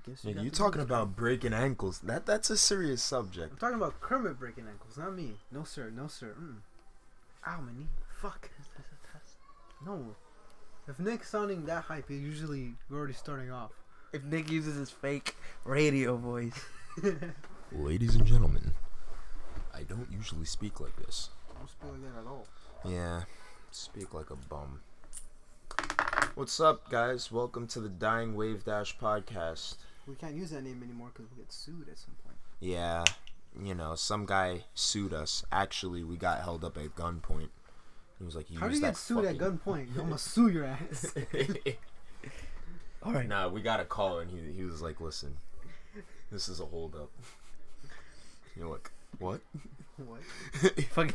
guess You talking about breaking ankles? That's a serious subject. I'm talking about Kermit breaking ankles, not me. No sir, no sir. Ow, my knee. Fuck. No. If Nick's sounding that hype, we're already starting off. If Nick uses his fake radio voice. Ladies and gentlemen, I don't usually speak like this. I don't speak like that at all. Yeah, speak like a bum. What's up, guys? Welcome to the Dying Wave Dash podcast. We can't use that name anymore because we'll get sued at some point. Yeah, some guy sued us. Actually, we got held up at gunpoint. He was like, "How do you get sued at gunpoint? I'm gonna sue your ass." All right. Nah, we got a call and he was like, "Listen, this is a holdup." You're like, "What?" What? Fucking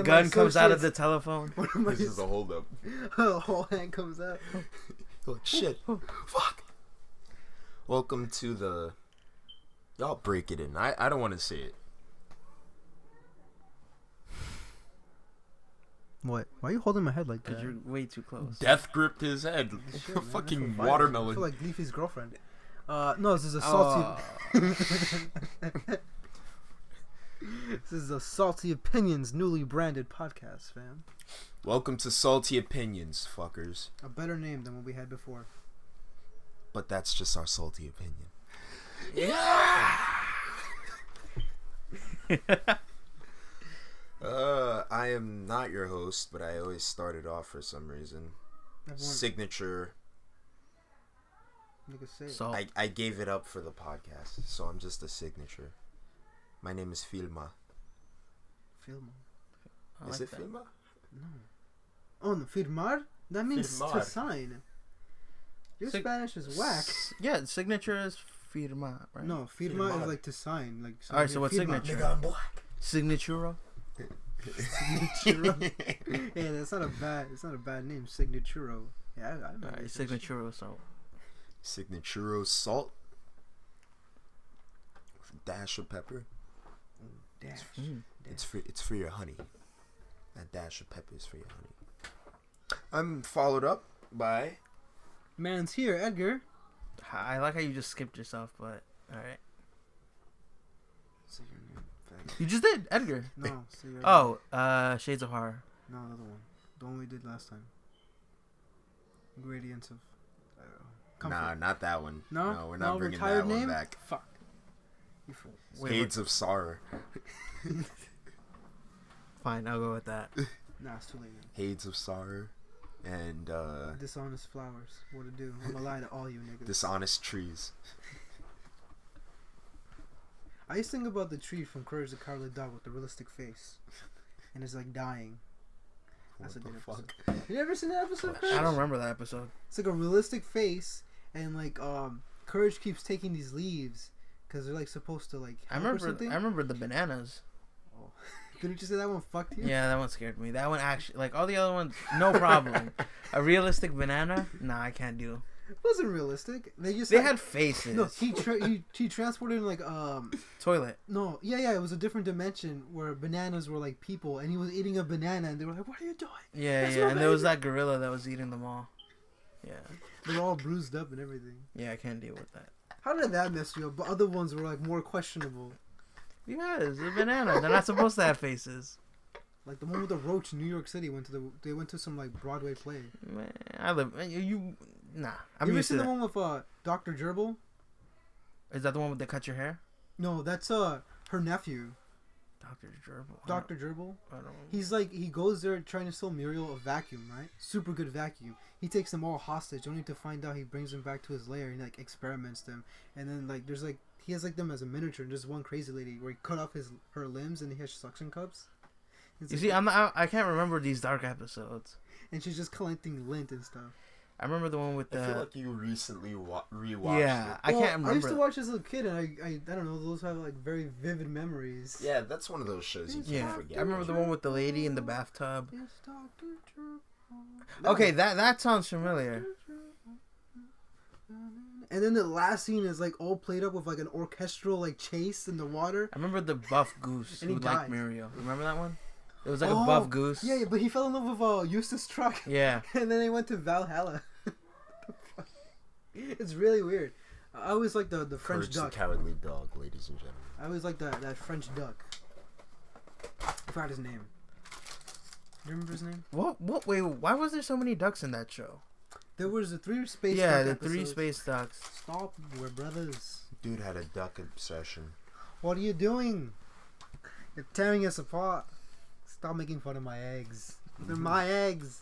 gun comes out of the telephone. This is a holdup. A whole hand comes out. You're like, shit. Fuck. Welcome to the. Y'all break it in. I don't want to say it. What? Why are you holding my head like that? Because you're way too close. Death gripped his head. Shit, Fucking watermelon. I feel like Leafy's girlfriend. No, this is a salty. This is a Salty Opinions newly branded podcast, fam. Welcome to Salty Opinions, fuckers. A better name than what we had before. But that's just our salty opinion. Yeah. I am not your host, but I always started off for some reason. Signature. So I gave it up for the podcast, so I'm just a signature. My name is Filma. Filma. Is it Filma? No. Oh, no, firmar? That means Firmar. to sign. Your Spanish is whack. Yeah, signature is firma, right? No, firma is like to sign. Like. All right, so what's firma. signature? Nigga, I'm black. Signaturo. Yeah, that's not a bad. It's not a bad name. Signaturo. Yeah, I know. All right, signaturo salt. Signaturo salt. With a dash of pepper. Dash. It's for your honey. That dash of pepper is for your honey. I'm followed up by. Man's here, Edgar. I like how you just skipped yourself, but all right. Say your name, faggot. You just did, Edgar. No, say your name. Oh, Shades of Horror. No, another one. The one we did last time. Gradients of. Comfort. Nah, not that one. No, we're not bringing retired that name? one back. Fuck. You fool. Shades of Sorrow. Fine, I'll go with that. Nah, it's too late now. Shades of Sorrow. And Dishonest flowers. What to do? I'm gonna lie to all you niggas. Dishonest trees. I used to think about the tree from Courage the Cowardly Dog with the realistic face, and it's like dying. That's a good episode. You ever seen that episode? Courage? I don't remember that episode. It's like a realistic face, and like Courage keeps taking these leaves because they're like supposed to like. I remember the bananas. Oh. Didn't you say that one fucked you? Yeah, that one scared me. That one actually, like all the other ones, no problem. A realistic banana? Nah, I can't do. It wasn't realistic. They had faces. No, he transported in like toilet. No, yeah, it was a different dimension where bananas were like people, and he was eating a banana, and they were like, "What are you doing?" Yeah, and there was that gorilla that was eating them all. Yeah, they were all bruised up and everything. Yeah, I can't deal with that. How did that mess you up? But other ones were like more questionable. Yeah, it's a banana. They're not supposed to have faces. Like the one with the roach in New York City they went to some like Broadway play. Man, I'm you used to seen that. the one with Dr. Gerbil? Is that the one with the cut your hair? No, that's her nephew. Dr. Gerbil. Dr. Gerbil. I don't know. He's like he goes there trying to sell Muriel a vacuum, right? Super good vacuum. He takes them all hostage, only to find out he brings them back to his lair and like experiments them. And then like there's like he has like them as a miniature, and there's one crazy lady where he cut off her limbs and he has suction cups. You see, I can't remember these dark episodes. And she's just collecting lint and stuff. I remember the one with the. I feel like you recently rewatched Yeah, it. I can't remember. I used to watch as a kid, and I don't know. Those have like very vivid memories. Yeah, that's one of those shows you can't forget. I remember the one with the lady in the bathtub. It's Dr. Gerbil. Okay, that sounds familiar. And then the last scene is like all played up with like an orchestral like chase in the water. I remember the buff goose And he who dies. liked Muriel. Remember that one? It was like a buff goose. Yeah, but he fell in love with Eustace Truck. Yeah. And then they went to Valhalla. It's really weird. I always like the French Courage duck. the Cowardly Dog, ladies and gentlemen. I always like that French duck. I forgot his name. Do you remember his name? What? Wait, why was there so many ducks in that show? There was the 3 space duck Yeah, the episodes. 3 space ducks. Stop, we're brothers. Dude had a duck obsession. What are you doing? You're tearing us apart. Stop making fun of my eggs. They're my eggs.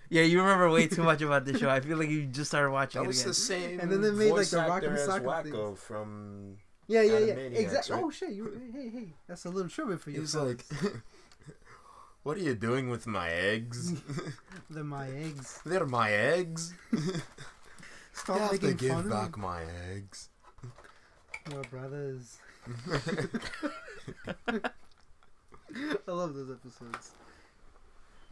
Yeah, you remember way too much about this show. I feel like you just started watching That it was again. the same. And then they made, like, voice the actor Rock'em as Sock'em Wacko things. from. Yeah. Animaniacs, Exactly. right? Oh shit! Hey. That's a little trivia for you. He's fellas. like, "What are you doing with my eggs? They're my eggs. They're my eggs. Stop you have to making give fun back of my eggs." me. We're brothers. I love those episodes.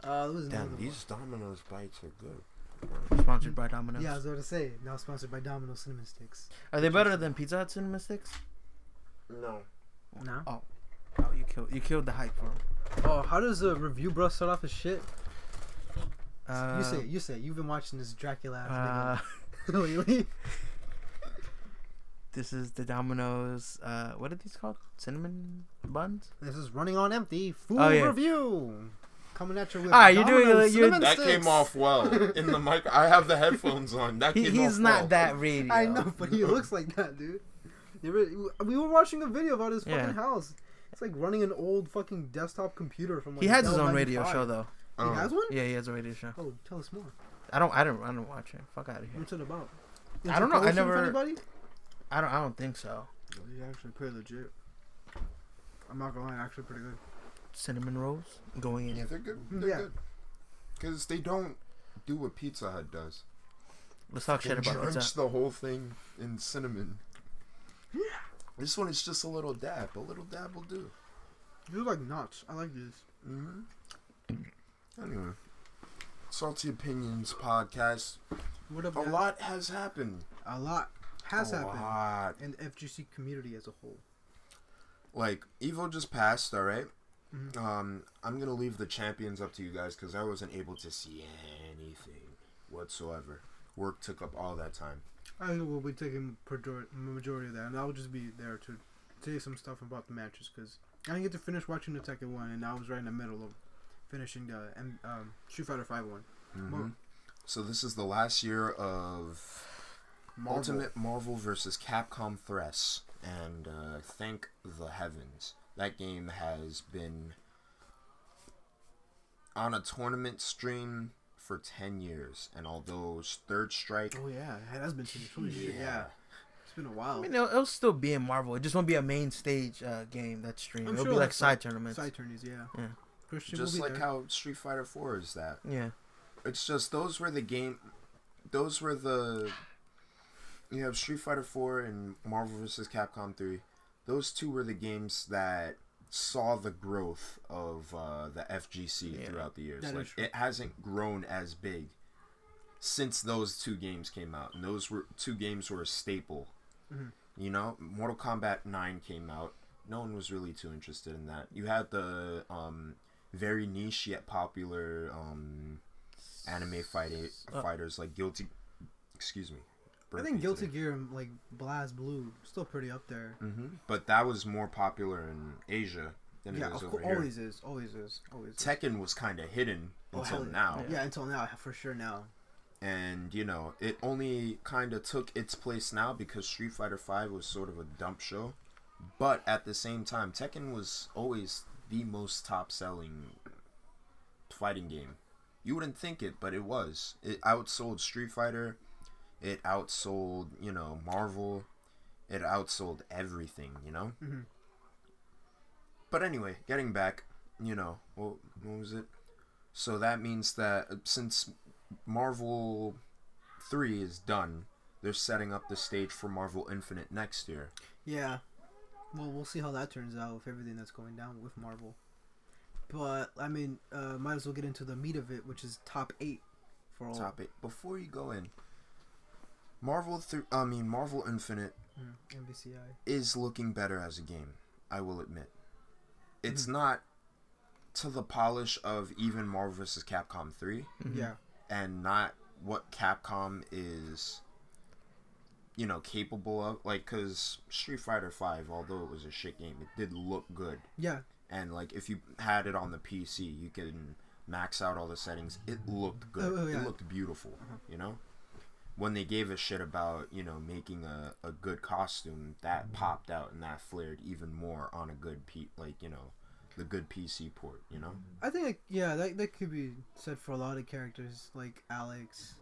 There was another Damn, one. these Domino's bites are good. Sponsored by Domino's. Yeah, I was about to say. Now sponsored by Domino's Cinnamon Sticks. Are they better than Pizza Hut cinnamon sticks? No. No. Oh, you killed the hype for 'em. Oh, how does a review bro start off as shit? Uh, You say. You've been watching this Dracula ass Uh, nigga lately. this is the Domino's. What are these called? Cinnamon buns. This is Running on Empty Food Oh, yeah. Review. Coming at you with Ah, you're doing Domino's you're- Cinnamon That Sticks. came off well in the mic. I have the headphones on. That came off He's not well. that radio. I know, but he looks like that, dude. We were watching a video about his fucking Yeah. house. It's like running an old fucking desktop computer from like He has his Dell own radio 95. show though. He has one? Yeah, he has a radio show. Oh, tell us more. I don't watch it. Fuck out of here. What's it about? I don't know, I Is it promotion for never- Anybody? I don't think so. He's actually pretty legit. I'm not gonna lie, actually pretty good. Cinnamon rolls going in. Yeah, they're good. They're Yeah. good. Because they don't do what Pizza Hut does. Let's talk They shit about drench pizza. the whole thing in cinnamon. This one is just a little dab. A little dab will do. These are like nuts. I like these. Anyway. Salty Opinions podcast. What up, A guys? lot has happened. A lot has a happened lot. in the FGC community as a whole. Like, Evo just passed, alright? Mhm. I'm gonna leave the champions up to you guys because I wasn't able to see anything whatsoever. Work took up all that time. I will be taking majority of that, and I'll just be there to say some stuff about the matches because I didn't get to finish watching the Tekken one, and I was right in the middle of finishing the Street Fighter 5 one. Well, So this is the last year of Ultimate Marvel vs. Capcom Threats, and thank the heavens. That game has been on a tournament stream for 10 years, and although Third Strike... Oh yeah, it has been 10 years. Yeah. It's been a while. I mean, it'll still be in Marvel. It just won't be a main stage game that's streamed. I'm It'll sure be like like side tournaments. Side tourneys, yeah. Yeah. Christian Just will be like there. how Street Fighter 4 is that. Yeah. It's just those were the you have Street Fighter 4 and Marvel vs. Capcom 3. Those two were the games that saw the growth of the FGC throughout the years. That is Like true. it hasn't grown as big since those two games came out, and those were two games were a staple. Mhm. You know, Mortal Kombat 9 came out. No one was really too interested in that. You had the very niche yet popular anime fighters like Guilty. Excuse me. I think Guilty Gear and like BlazeBlue still pretty up there. But that was more popular in Asia than Yeah, it is of over course, here. always is. Tekken was kind of hidden until hell now. Yeah, until now, for sure now. And, you know, it only kind of took its place now because Street Fighter V was sort of a dump show. But at the same time, Tekken was always the most top-selling fighting game. You wouldn't think it, but it was. It outsold Street Fighter. It outsold, you know, Marvel. It outsold everything, you know? But anyway, getting back, you know, what was it? So that means that since Marvel 3 is done, they're setting up the stage for Marvel Infinite next year. Yeah. Well, we'll see how that turns out with everything that's going down with Marvel. But, I mean, might as well get into the meat of it, which is top 8 for all. Top 8. Before you go in, Marvel Infinite MVCI. is looking better as a game, I will admit. It's not to the polish of even Marvel vs. Capcom 3. Yeah. And not what Capcom is capable of, like, because Street Fighter 5, although it was a shit game, it did look good. Yeah. And like if you had it on the PC, you can max out all the settings. It looked good. Oh, yeah. It looked beautiful. When they gave a shit about making a good costume, that popped out and that flared even more on a good the good PC port. I think that could be said for a lot of characters like Alex.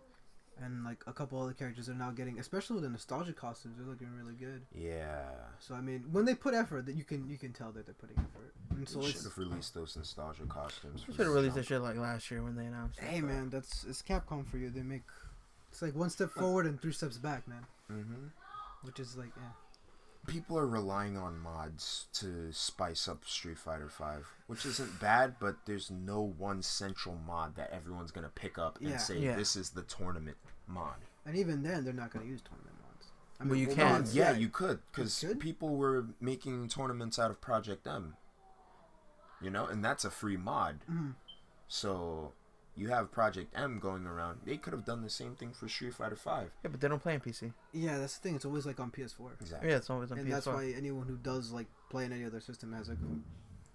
And like a couple other characters are now getting, especially with the nostalgia costumes, they're looking really good. Yeah. So I mean, when they put effort, that you can tell that they're putting effort. And so they should have released those nostalgia costumes. Should have released that shit like last year when they announced it. Hey man, it's Capcom for you. It's like one step forward and 3 steps back, man. Mm-hmm. Which is like, yeah. People are relying on mods to spice up Street Fighter 5, which isn't bad, but there's no one central mod that everyone's going to pick up and say, this is the tournament mod. And even then, they're not going to use tournament mods. I mean, you can. Yeah, you could, because people were making tournaments out of Project M. And that's a free mod. Mm-hmm. So you have Project M going around. They could have done the same thing for Street Fighter 5. Yeah, but they don't play on PC. Yeah, that's the thing. It's always like on PS4. Exactly. Yeah, it's always on PS4. And that's why anyone who does like play on any other system has a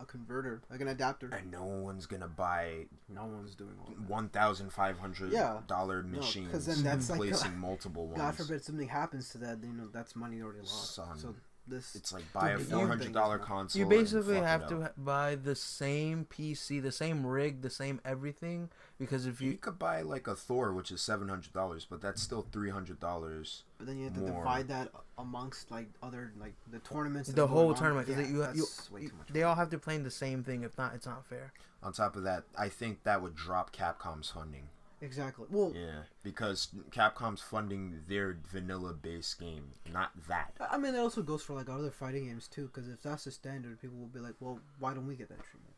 converter, like an adapter. And no one's gonna buy. No one's doing all that. $1,500 machines. Because then that's placing multiple ones. God forbid something happens to that. That's money already lost. Son. So it's like buy a $400 console. You basically have to buy the same PC, the same rig, the same everything. Because if you could buy like a Thor, which is $700, but that's still $300. But then you have to divide that amongst like other like the tournaments. The whole tournament. They all have to play in the same thing. If not, it's not fair. On top of that, I think that would drop Capcom's funding. Exactly. Well, yeah, because Capcom's funding their vanilla-based game, not that. I mean, that also goes for like other fighting games too. Because if that's the standard, people will be like, "Well, why don't we get that treatment?"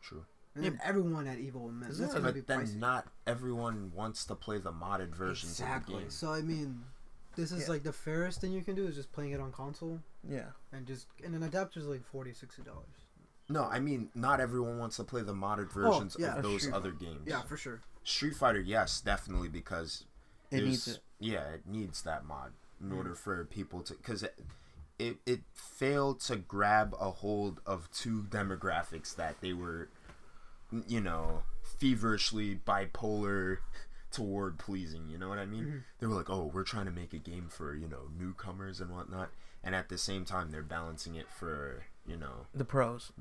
True. And then everyone at Evo will miss. That's but then not everyone wants to play the modded versions of the game. So I mean, this is like the fairest thing you can do is just playing it on console. Yeah. And an adapter's like $40-$60. No, I mean not everyone wants to play the modded versions of those other games. Yeah, for sure. Street Fighter, yes, definitely, because it needs it. Yeah, it needs that mod in order for people to, because it failed to grab a hold of two demographics that they were, feverishly bipolar toward pleasing. You know what I mean? Mm-hmm. They were like, oh, we're trying to make a game for newcomers and whatnot, and at the same time they're balancing it for the pros.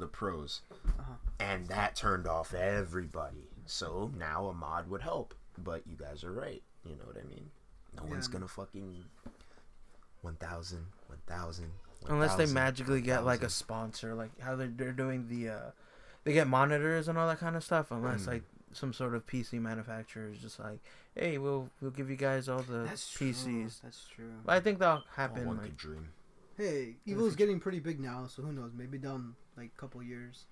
And that turned off everybody. So now a mod would help. But you guys are right. You know what I mean? No one's gonna fucking 1,000. Unless they magically get like a sponsor, like how they're doing they get monitors and all that kind of stuff. Unless like some sort of PC manufacturer is just like, hey, we'll give you guys all the PCs. True. That's true. But I think that'll happen. One could dream. Hey, Evo's getting pretty big now, so who knows? Maybe down like a couple years,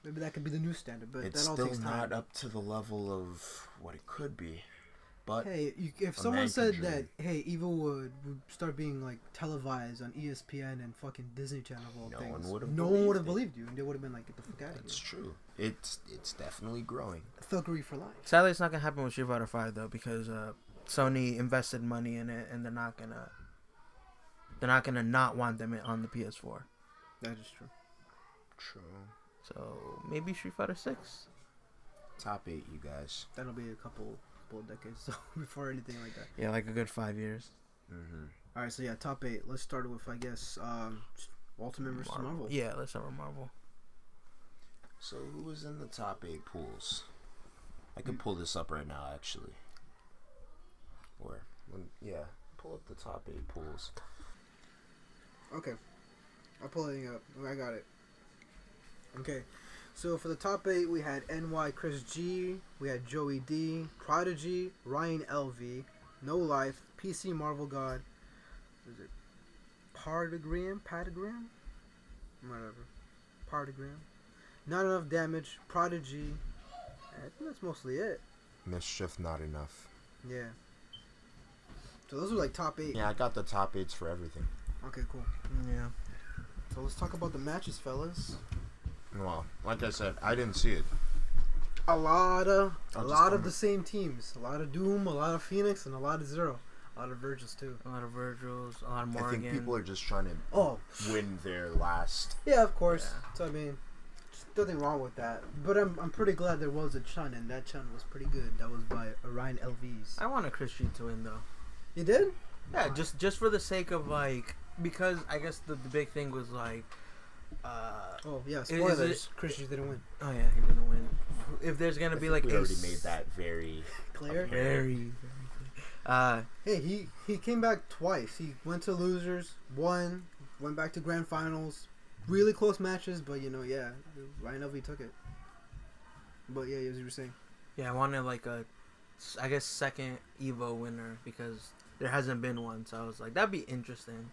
maybe that could be the new standard. But it's that all still takes time. Not up to the level of what it could be. But hey, if someone said that, hey, Evo would start being like televised on ESPN and fucking Disney Channel, no one would have believed you, and they would have been like, get the fuck out of here. That's true. It's definitely growing. Thuggery for life. Sadly, it's not gonna happen with Street Fighter 5 though, because Sony invested money in it, and they're not gonna not want them on the PS4. That is true. True. So maybe Street Fighter 6. Top 8, you guys. That'll be a couple of decades so before anything like that. Yeah, like a good 5 years. Mm-hmm. All right, so yeah, top 8. Let's start with I guess Ultimate versus Marvel. Yeah, let's start with Marvel. So who was in the top 8 pools? I could pull this up right now, actually. Pull up the top 8 pools. Okay, I'm pulling it up. I got it. Okay, so for the top 8, we had NY Chris G, we had Joey D, Prodigy, Ryan LV, No Life, PC Marvel God, is it Patagram? Whatever. Patagram. Not Enough Damage, Prodigy. I think that's mostly it. Mischief Not Enough. Yeah. So those are like top 8. Yeah, I got the top 8s for everything. Okay, cool. Yeah. So let's talk about the matches, fellas. Well, like I said, I didn't see it. A lot of the same teams. A lot of Doom, a lot of Phoenix, and a lot of Zero. A lot of Virgils too. A lot of Virgils, a lot of Morgan. I think people are just trying to win their last. Yeah, of course. Yeah. So I mean, nothing wrong with that. But I'm pretty glad there was a Chun, and that Chun was pretty good. That was by Orion LVs. I wanted Chris G to win though. You did? Yeah, just for the sake of like, because I guess the big thing was like, oh yeah, spoilers. Chris G didn't win. Oh yeah, he didn't win. If there's gonna be like we already made that very clear. Very clear. Hey, he came back twice. He went to losers, won, went back to grand finals. Really close matches, but yeah, Ryan LV took it. But yeah, as you were saying. Yeah, I wanted like a, I guess second Evo winner because there hasn't been one, so I was like that'd be interesting.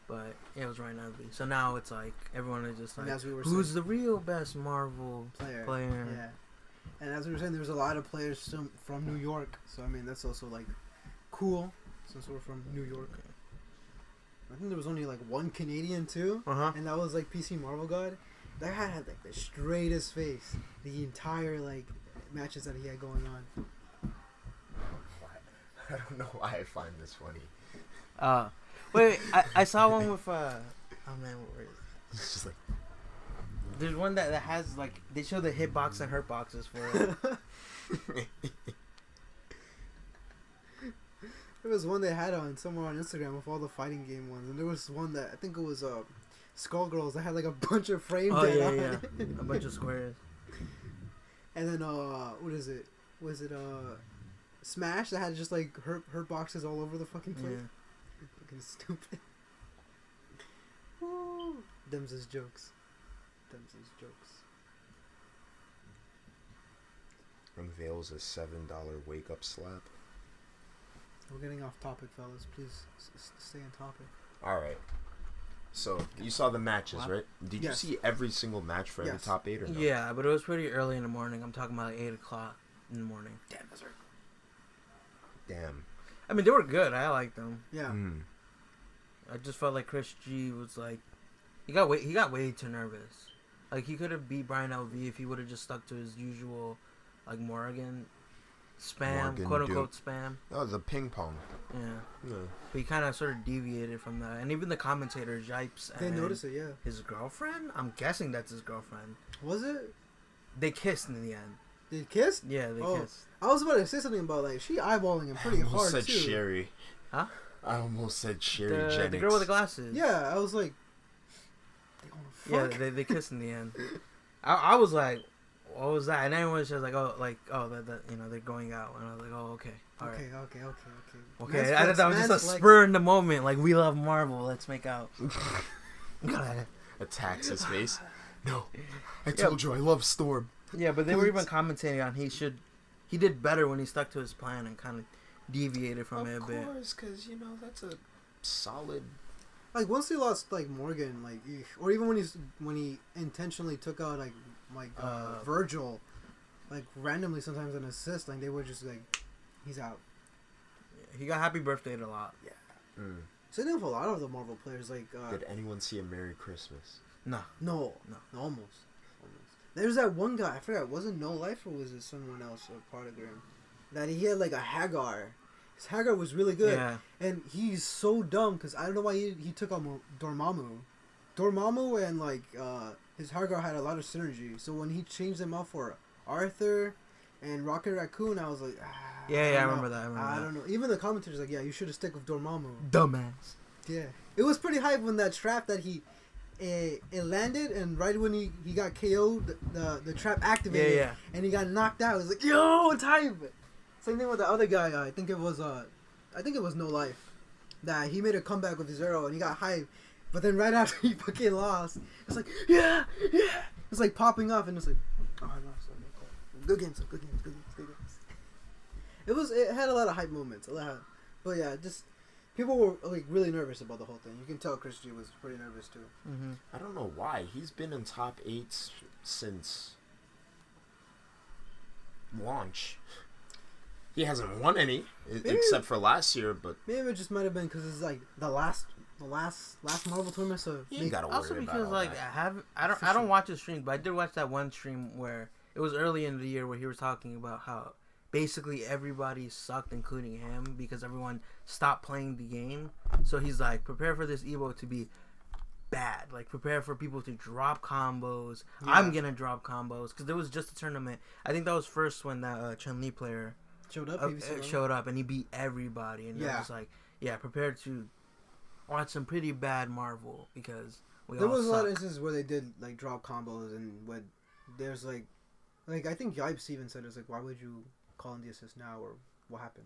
But yeah, it was Ryan LV. So now it's like everyone is just like, who's the real best Marvel player? Yeah. And as we were saying, there's a lot of players from New York, so I mean that's also like cool since we're from New York. I think there was only like one Canadian too, and that was like PC Marvel God. That guy had like the straightest face the entire like matches that he had going on. I don't know why I find this funny. Wait, I saw one with oh man, where is it? It's just like there's one that has like they show the hitbox and hurt boxes for it. There was one they had on somewhere on Instagram with all the fighting game ones, and there was one that I think it was Skullgirls that had like a bunch of frame dead on it. A bunch of squares. And then what is it? Was it Smash that had just like hurt boxes all over the fucking place? Yeah. Fucking stupid. Woo. Them's his jokes. Unveils a $7 wake up slap. We're getting off topic, fellas. Please stay on topic. All right. So you saw the matches, right? Did you see every single match for every top 8 or no? Yeah, but it was pretty early in the morning. I'm talking about like 8 o'clock in the morning. Damn, that's right. Damn. I mean, they were good. I liked them. Yeah. I just felt like Chris G was like, he got way too nervous. Like he could have beat Brian LV if he would have just stuck to his usual, like Morgan spam, quote unquote spam. Oh, the ping pong. Yeah. But he kind of sort of deviated from that, and even the commentator Jipes. They noticed it, yeah. His girlfriend? I'm guessing that's his girlfriend. Was it? They kissed in the end. They kissed? Yeah, they kissed. I was about to say something about like she eyeballing him pretty hard said too. Sherry. Huh? I almost said Sherry Jennings. The girl with the glasses. Yeah, I was like, yeah, they kissed in the end. I was like, what was that? And everyone was just like, that they're going out, and I was like, oh, okay, all right. Okay. I thought that was just a spur in the moment, like we love Marvel, let's make out. Attacks his face. No, I told you I love Storm. Yeah, but they were even commentating on he did better when he stuck to his plan and kind of deviated from it a bit. Of course, because that's a solid. Like once he lost like Morgan, like or even when he intentionally took out like Virgil, like randomly sometimes an assist, like they were just like, he's out. Yeah, he got happy birthdayed a lot. Yeah. Same thing with a lot of the Marvel players. Like, did anyone see a Merry Christmas? No, almost. There's that one guy, I forgot, was it No Life or was it someone else, a Partagram? That he had like a Hagar. His Hagar was really good. Yeah. And he's so dumb because I don't know why he took out Dormammu. Dormammu and like his Hagar had a lot of synergy. So when he changed them out for Arthur and Rocket Raccoon, I was like, I remember that. I don't know. Even the commentators like, yeah, you should have stuck with Dormammu. Dumbass. Yeah. It was pretty hype when that trap that it landed, and right when he got KO'd, the trap activated, and he got knocked out. It was like, yo, it's hype. Same thing with the other guy. I think it was No Life, that he made a comeback with his arrow and he got hype, but then right after he fucking lost, it's like it's like popping off and it's like, oh, I lost. Good games. It had a lot of hype moments, but yeah, just. People were like really nervous about the whole thing. You can tell Chris G was pretty nervous too. Mm-hmm. I don't know why. He's been in top 8 since launch. He hasn't won any except for last year, but maybe it just might have been because it's like the last Marvel tournament. So you gotta worry also about because all like that. I don't watch his streams, but I did watch that one stream where it was early in the year where he was talking about how basically everybody sucked, including him, because everyone stopped playing the game. So he's like, prepare for this Evo to be bad. Like, prepare for people to drop combos. Yeah. I'm gonna drop combos because there was just a tournament. I think that was first when that Chun-Li player showed up, and he beat everybody. And I was like, yeah, prepare to watch some pretty bad Marvel because there was a lot of instances where they did like drop combos, and when there's like I think Yipes even said it's like, why would you call in the assist now, or what happened?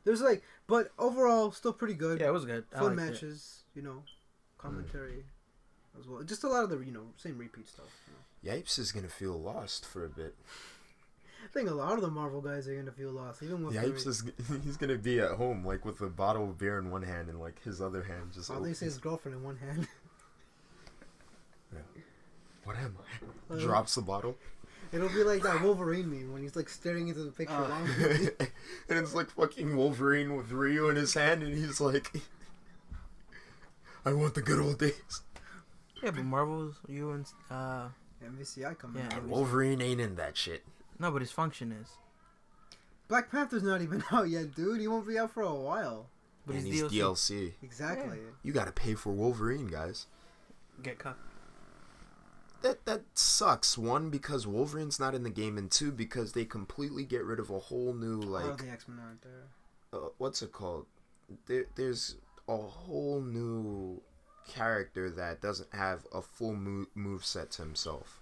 There's like, but overall still pretty good. Yeah, it was good. Fun matches, you know. Commentary as well. Just a lot of the, same repeat stuff. Yipes is going to feel lost for a bit. I think a lot of the Marvel guys are going to feel lost. Even with Yipes he's going to be at home, like, with a bottle of beer in one hand and, like, his other hand just... Oh, they say his girlfriend in one hand. Yeah. What am I? Drops the bottle. It'll be like that Wolverine meme when he's, like, staring into the picture. And it's, like, fucking Wolverine with Ryu in his hand, and he's like... I want the good old days. Yeah, but Marvel's you and MVCI coming out. Wolverine ain't in that shit. No, but his function is. Black Panther's not even out yet, dude. He won't be out for a while. But he's DLC. Exactly. Yeah. You gotta pay for Wolverine, guys. Get cut. That sucks. One, because Wolverine's not in the game, and two, because they completely get rid of a whole new, like... Oh, the X-Men aren't there. What's it called? There's... a whole new character that doesn't have a full move set to himself.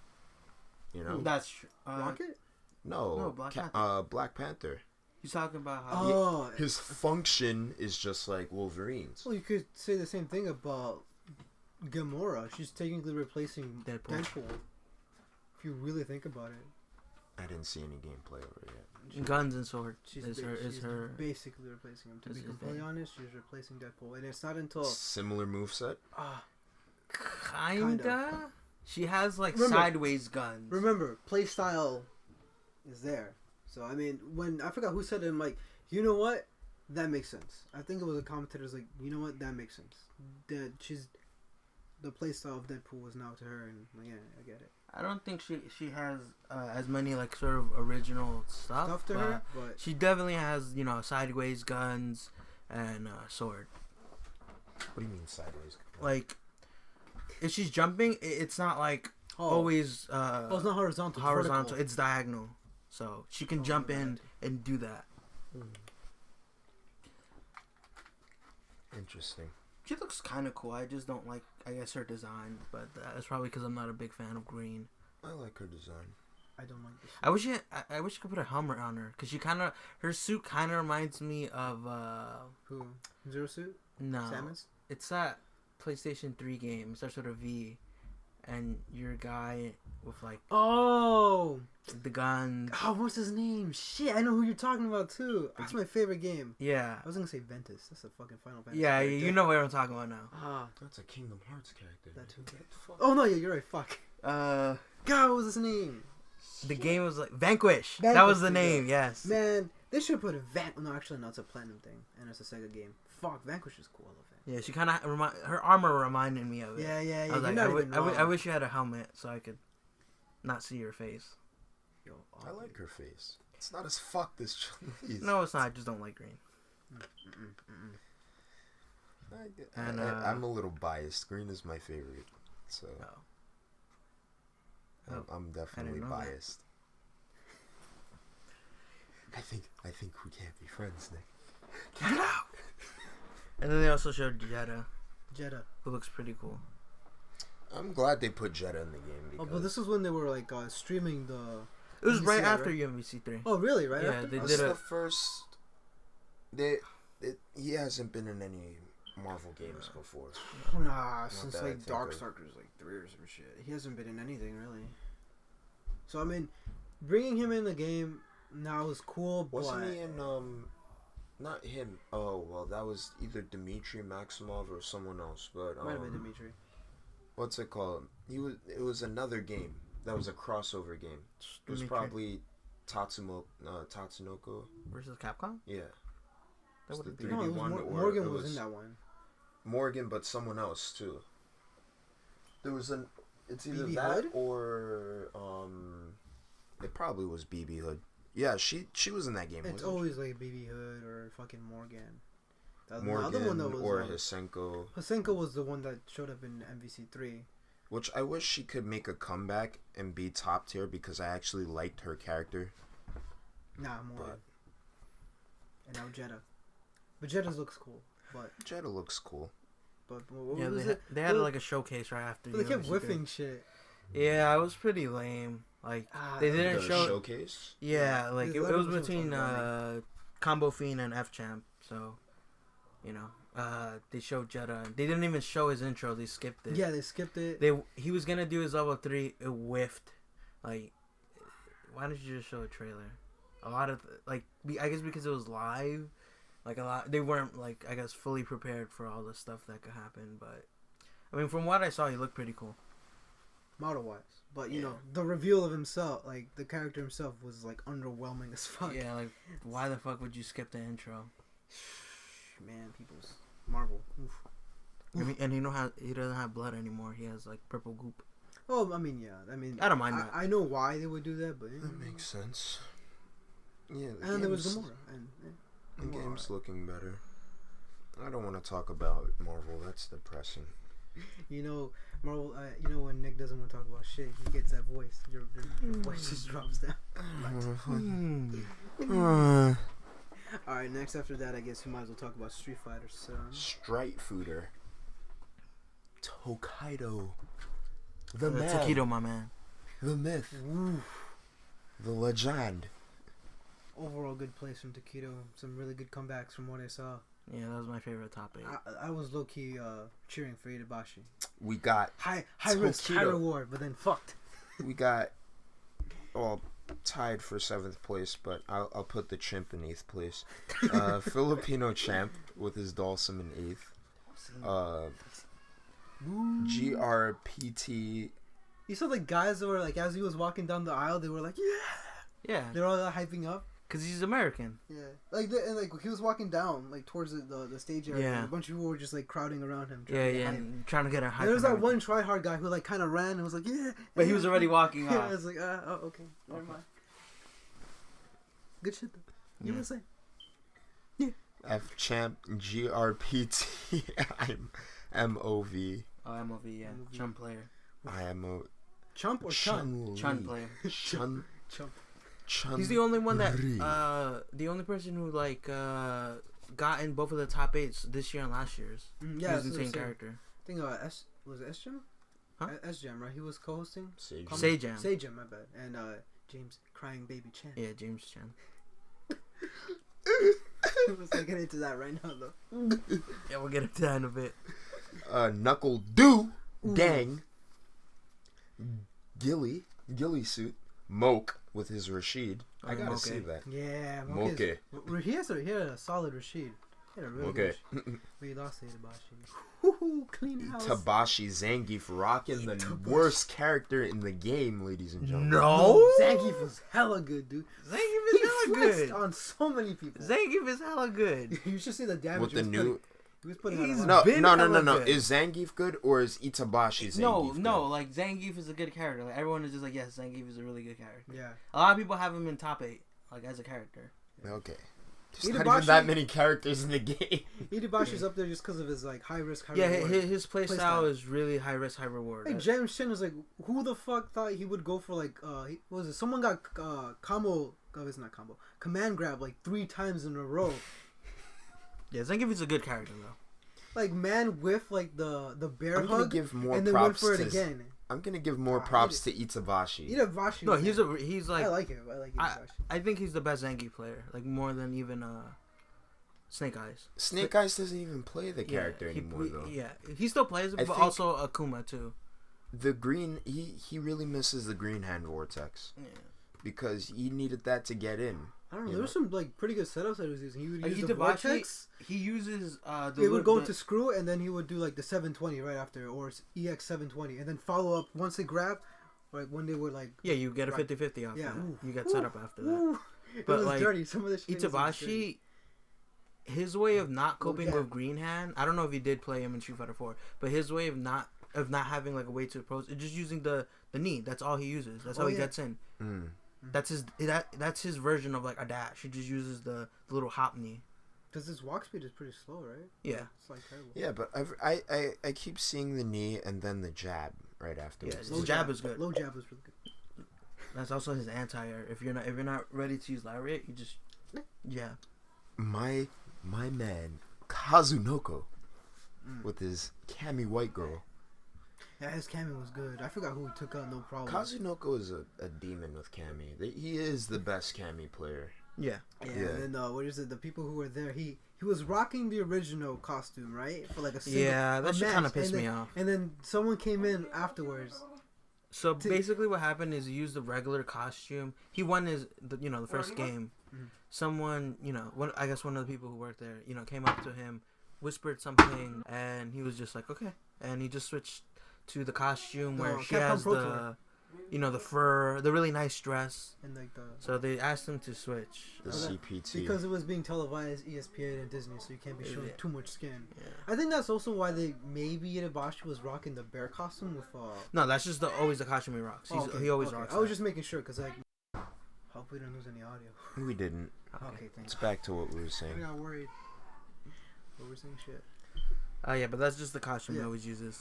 You know? That's true. Rocket? No, Black Panther. Black Panther. He's talking about how his function is just like Wolverine's. Well, you could say the same thing about Gamora. She's technically replacing Deadpool. If you really think about it. I didn't see any gameplay over it yet. Guns and sword she's her basically replacing him. To be completely honest, she's replacing Deadpool, and it's not until similar moveset. Kinda. She has like sideways guns. Remember, playstyle is there. So I mean, when I forgot who said it, I'm like, you know what? That makes sense. I think it was a commentator's like, you know what? That makes sense. That the playstyle of Deadpool was now to her, and like, yeah, I get it. I don't think she has as many like sort of original stuff to her, but she definitely has sideways guns and sword. What do you mean sideways? Like if she's jumping, it's not like always. It's not horizontal. Horizontal. It's diagonal, so she can jump in and do that. Interesting. She looks kind of cool. I just don't like, I guess, her design. But that's probably because I'm not a big fan of green. I like her design. I don't like this. I wish you could put a helmet on her. Because her suit kind of reminds me of... Who? Zero Suit? No. Samus? It's that PlayStation 3 game. It starts with a V. And you're a guy with, like... Oh! The guns. Oh, what's his name? Shit, I know who you're talking about, too. That's my favorite game. Yeah. I was going to say Ventus. That's a fucking Final Fantasy. Yeah, you know what I'm talking about now. That's a Kingdom Hearts character. That too. Oh, no, yeah, you're right. Fuck. God, what was his name? The game was like... Vanquish. That was the name, yes. Man, they should put a No, actually, no, it's a Platinum thing. And it's a Sega game. Fuck, Vanquish is cool. I love it. Yeah, she kind of her armor reminded me of it. Yeah. I was like, I wish you had a helmet so I could not see your face. Yo, I like her face. It's not as fucked as Chun-Li's. No, it's not. I just don't like green. I'm a little biased. Green is my favorite, so I'm definitely biased. I think we can't be friends, Nick. Get out. And then they also showed Jetta, who looks pretty cool. I'm glad they put Jetta in the game. Because... but this is when they were like streaming the. It was right after UMVC 3. Oh, really? Right after? They did the first. He hasn't been in any Marvel games before. Nah, since like Darkstalkers like 3 or some shit. He hasn't been in anything really. So I mean, bringing him in the game now is cool. Wasn't he in Not him. Oh well, that was either Dmitry Maximov or someone else. But might have been Dmitry. What's it called? It was another game that was a crossover game. It was probably Tatsunoko versus Capcom. Yeah. That would be Morgan was in that one. Morgan, but someone else too. There was it's either BB that Hood? or it probably was BB Hood. Yeah, she was in that game. It's always like BB Hood or fucking Morgan. The Morgan other one that was, or Hisenko. Hisenko was the one that showed up in MVC3. Which I wish she could make a comeback and be top tier because I actually liked her character. Nah, Morgan. And now Jeddah. But Jeddah looks cool. But Jeddah looks cool. But what Yeah, was it? they had like a showcase right after. But they kept UFC3. whiffing shit. Yeah, it was pretty lame. Like they didn't The show. showcase. Yeah, like There's it a lot was of between results Combo Fiend and F Champ. So, they showed Jeddah. They didn't even show his intro. They skipped it. Yeah, they skipped it. He was gonna do his level 3. It whiffed. Like, why didn't you just show a trailer? A lot of I guess because it was live. Like a lot, they weren't like I guess fully prepared for all the stuff that could happen. But I mean, from what I saw, he looked pretty cool. Model wise, but you know the reveal of himself, like the character himself, was like underwhelming as fuck. Yeah, like why the fuck would you skip the intro? Man, people's Marvel. Oof. I mean, and he doesn't have blood anymore. He has like purple goop. Oh, I mean, yeah. I mean, I don't mind that. I know why they would do that, but That makes sense. Yeah, and there was Gamora, and the game's looking better. I don't want to talk about Marvel. That's depressing. You know, Marvel. You know when Nick doesn't want to talk about shit, he gets that voice. Your voice just drops down. All right, next after that, I guess we might as well talk about Street Fighter. So Strike Fooder. Tokaido. The man. Taquito, my man. The myth. oof. The legend. Overall, good plays from Taquito. Some really good comebacks from what I saw. Yeah, that was my favorite top 8. I was low key cheering for Itabashi. We got High risk, high Taquito. reward, but then fucked. We got tied for 7th place, but I'll put the chimp in 8th place. Filipino champ with his Dawson in 8th. GRPT. You saw the guys that were like, as he was walking down the aisle, they were like, yeah. Yeah, They're all hyping up. because he's American. Yeah, like he was walking down like towards the stage area. Yeah. And a bunch of people were just like crowding around him. Yeah, and trying to get a hype. And there was and that one everything. try hard guy who like kind of ran and was like, yeah. But he was already walking Yeah, I off. was like, oh, okay, never mind. Good shit though. You were saying? F champ GRPT. I'm MOV. Oh, MOV, yeah. MOV. Chun player. IMO. Chump or Chun? Chun player. Chun. Chump. Chun. He's the only one that, the only person who, like, got in both of the top 8s this year and last year's. Yeah, he was the that's what same I'm saying. character. I think was it S-Jam? Huh? S-Jam, right? He was co-hosting? Sage. Sejam. Sejam, my bad. And James Crying Baby Chan. Yeah, James Chan. Let's not get into that right now, though. Yeah, we'll get into that in a bit. Knuckle Do. Gang. Gilly suit. Moke with his Rashid. I gotta Moke. see that. Yeah, Moke. He had a solid Rashid. He had a really Okay. good but he lost to Itabashi. Woohoo, clean house. Tabashi Zangief rocking the worst character in the game, ladies and gentlemen. No! Zangief was hella good, dude. Zangief is hella Flexed good. on so many people. Zangief is hella good. You should see the damage. With the new... He was putting He's on a not- lot. been No. hella good. Is Zangief good or is Itabashi Zangief No, good? like Zangief is a good character. Like everyone is just like, yes, Zangief is a really good character. Yeah. A lot of people have him in top 8, like as a character. Okay. There's not Itabashi- even that many characters in the game. Itabachi's up there just because of his like high risk, high Yeah, reward. his play style is really high risk, high reward. Like James Chin was like, who the fuck thought he would go for like what was it? Someone got it's not combo. Command grab like 3 times in a row. Yeah, Zangief is a good character though. Like man whiff like the bear I'm gonna hug give more and then went props for it to again. I'm gonna give more props to Itabashi. Itabashi. No, was he's like I like him. I like Itabashi. I think he's the best Zangief player, like more than even Snake Eyes. Snake Eyes doesn't even play the character anymore though. Yeah, he still plays it, I but think- also Akuma too. The green, he really misses the green hand vortex Yeah. because he needed that to get in. I don't know. There was some like pretty good setups that he was using. He would Like, use the vortex. He uses It would go into screw, and then he would do like the 720 right after, or EX 720, and then follow up once they grab, like when they were like. Yeah, you get a Right. 50-50 off Yeah. that. Ooh. You get set up after that. Ooh. But, It was like, dirty. Some of the shit was dirty. Itabashi, his way of not coping yeah. with Green Hand. I don't know if he did play him in Street Fighter 4, but his way of not having like a way to approach, just using the knee. That's all he uses. That's how he yeah. gets in. That's his version of like a dash. He just uses the little hop knee. Because his walk speed is pretty slow, right? Yeah. It's like terrible. Yeah, but I keep seeing the knee and then the jab right afterwards. Yeah, his jab is good. Low jab is really good. That's also his anti-air. If you're not ready to use lariat, you just jab. My man Kazunoko with his Cammy white girl. Yeah, his Cammy was good. I forgot who he took out, no problem. Kazunoko is a demon with Cammy. He is the best Cammy player. Yeah. Yeah. And then what is it? The people who were there, he was rocking the original costume, right? For like a single, that shit kind of pissed me off. And then someone came in afterwards. So basically, what happened is he used the regular costume. He won the first game. Mm-hmm. Someone, I guess one of the people who worked there, came up to him, whispered something, and he was just like, okay, and he just switched to the costume where she has the fur, the really nice dress, and like so they asked him to switch. The CPT. Because it was being televised ESPN and Disney, so you can't be showing too much skin. Yeah. I think that's also why maybe Itabashi was rocking the bear costume with No, that's just always the costume he rocks. He always rocks. I was just making sure because hope we didn't lose any audio. We didn't. Okay, thanks. It's back to what we were saying. I got worried. But we're saying shit. Yeah, but that's just the costume he always uses.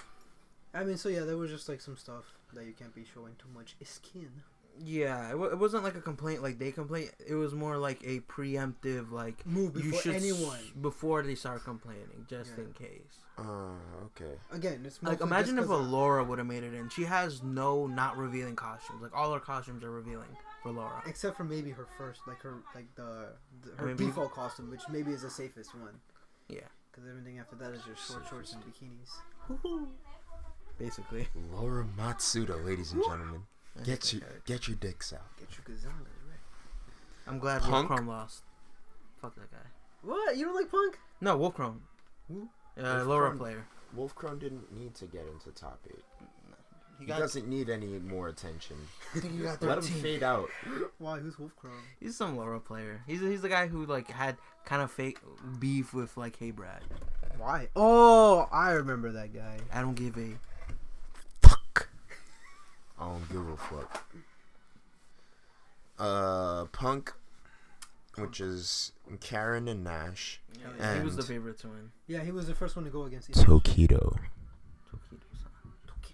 I mean, so yeah, there was just like some stuff that you can't be showing too much skin. Yeah, it wasn't like a complaint like they complain. It was more like a preemptive like move before anyone before they start complaining, just in case. Okay. Again, it's like imagine if Laura would have made it in. She has no not revealing costumes. Like all her costumes are revealing for Laura, except for maybe her first, her default costume, which maybe is the safest one. Yeah, because everything after that is just shorts and bikinis. Basically. Laura Matsuda, ladies and gentlemen. Get your dicks out. Get your gazangas, right? I'm glad Wolf Chrome lost. Fuck that guy. What? You don't like Punk? No, Wolf Chrome. Laura player. Wolf Chrome didn't need to get into top 8. He doesn't need any more attention. I think you got 13. Let him fade out. Why? Who's Wolf Chrome? He's some Laura player. He's the guy who like had kind of fake beef with like Hey Brad. Why? Oh, I remember that guy. I don't give a fuck. I don't give a fuck. Punk, which is Karen and Nash. Yeah, he was the favorite to win. Yeah, he was the first one to go against Tokido.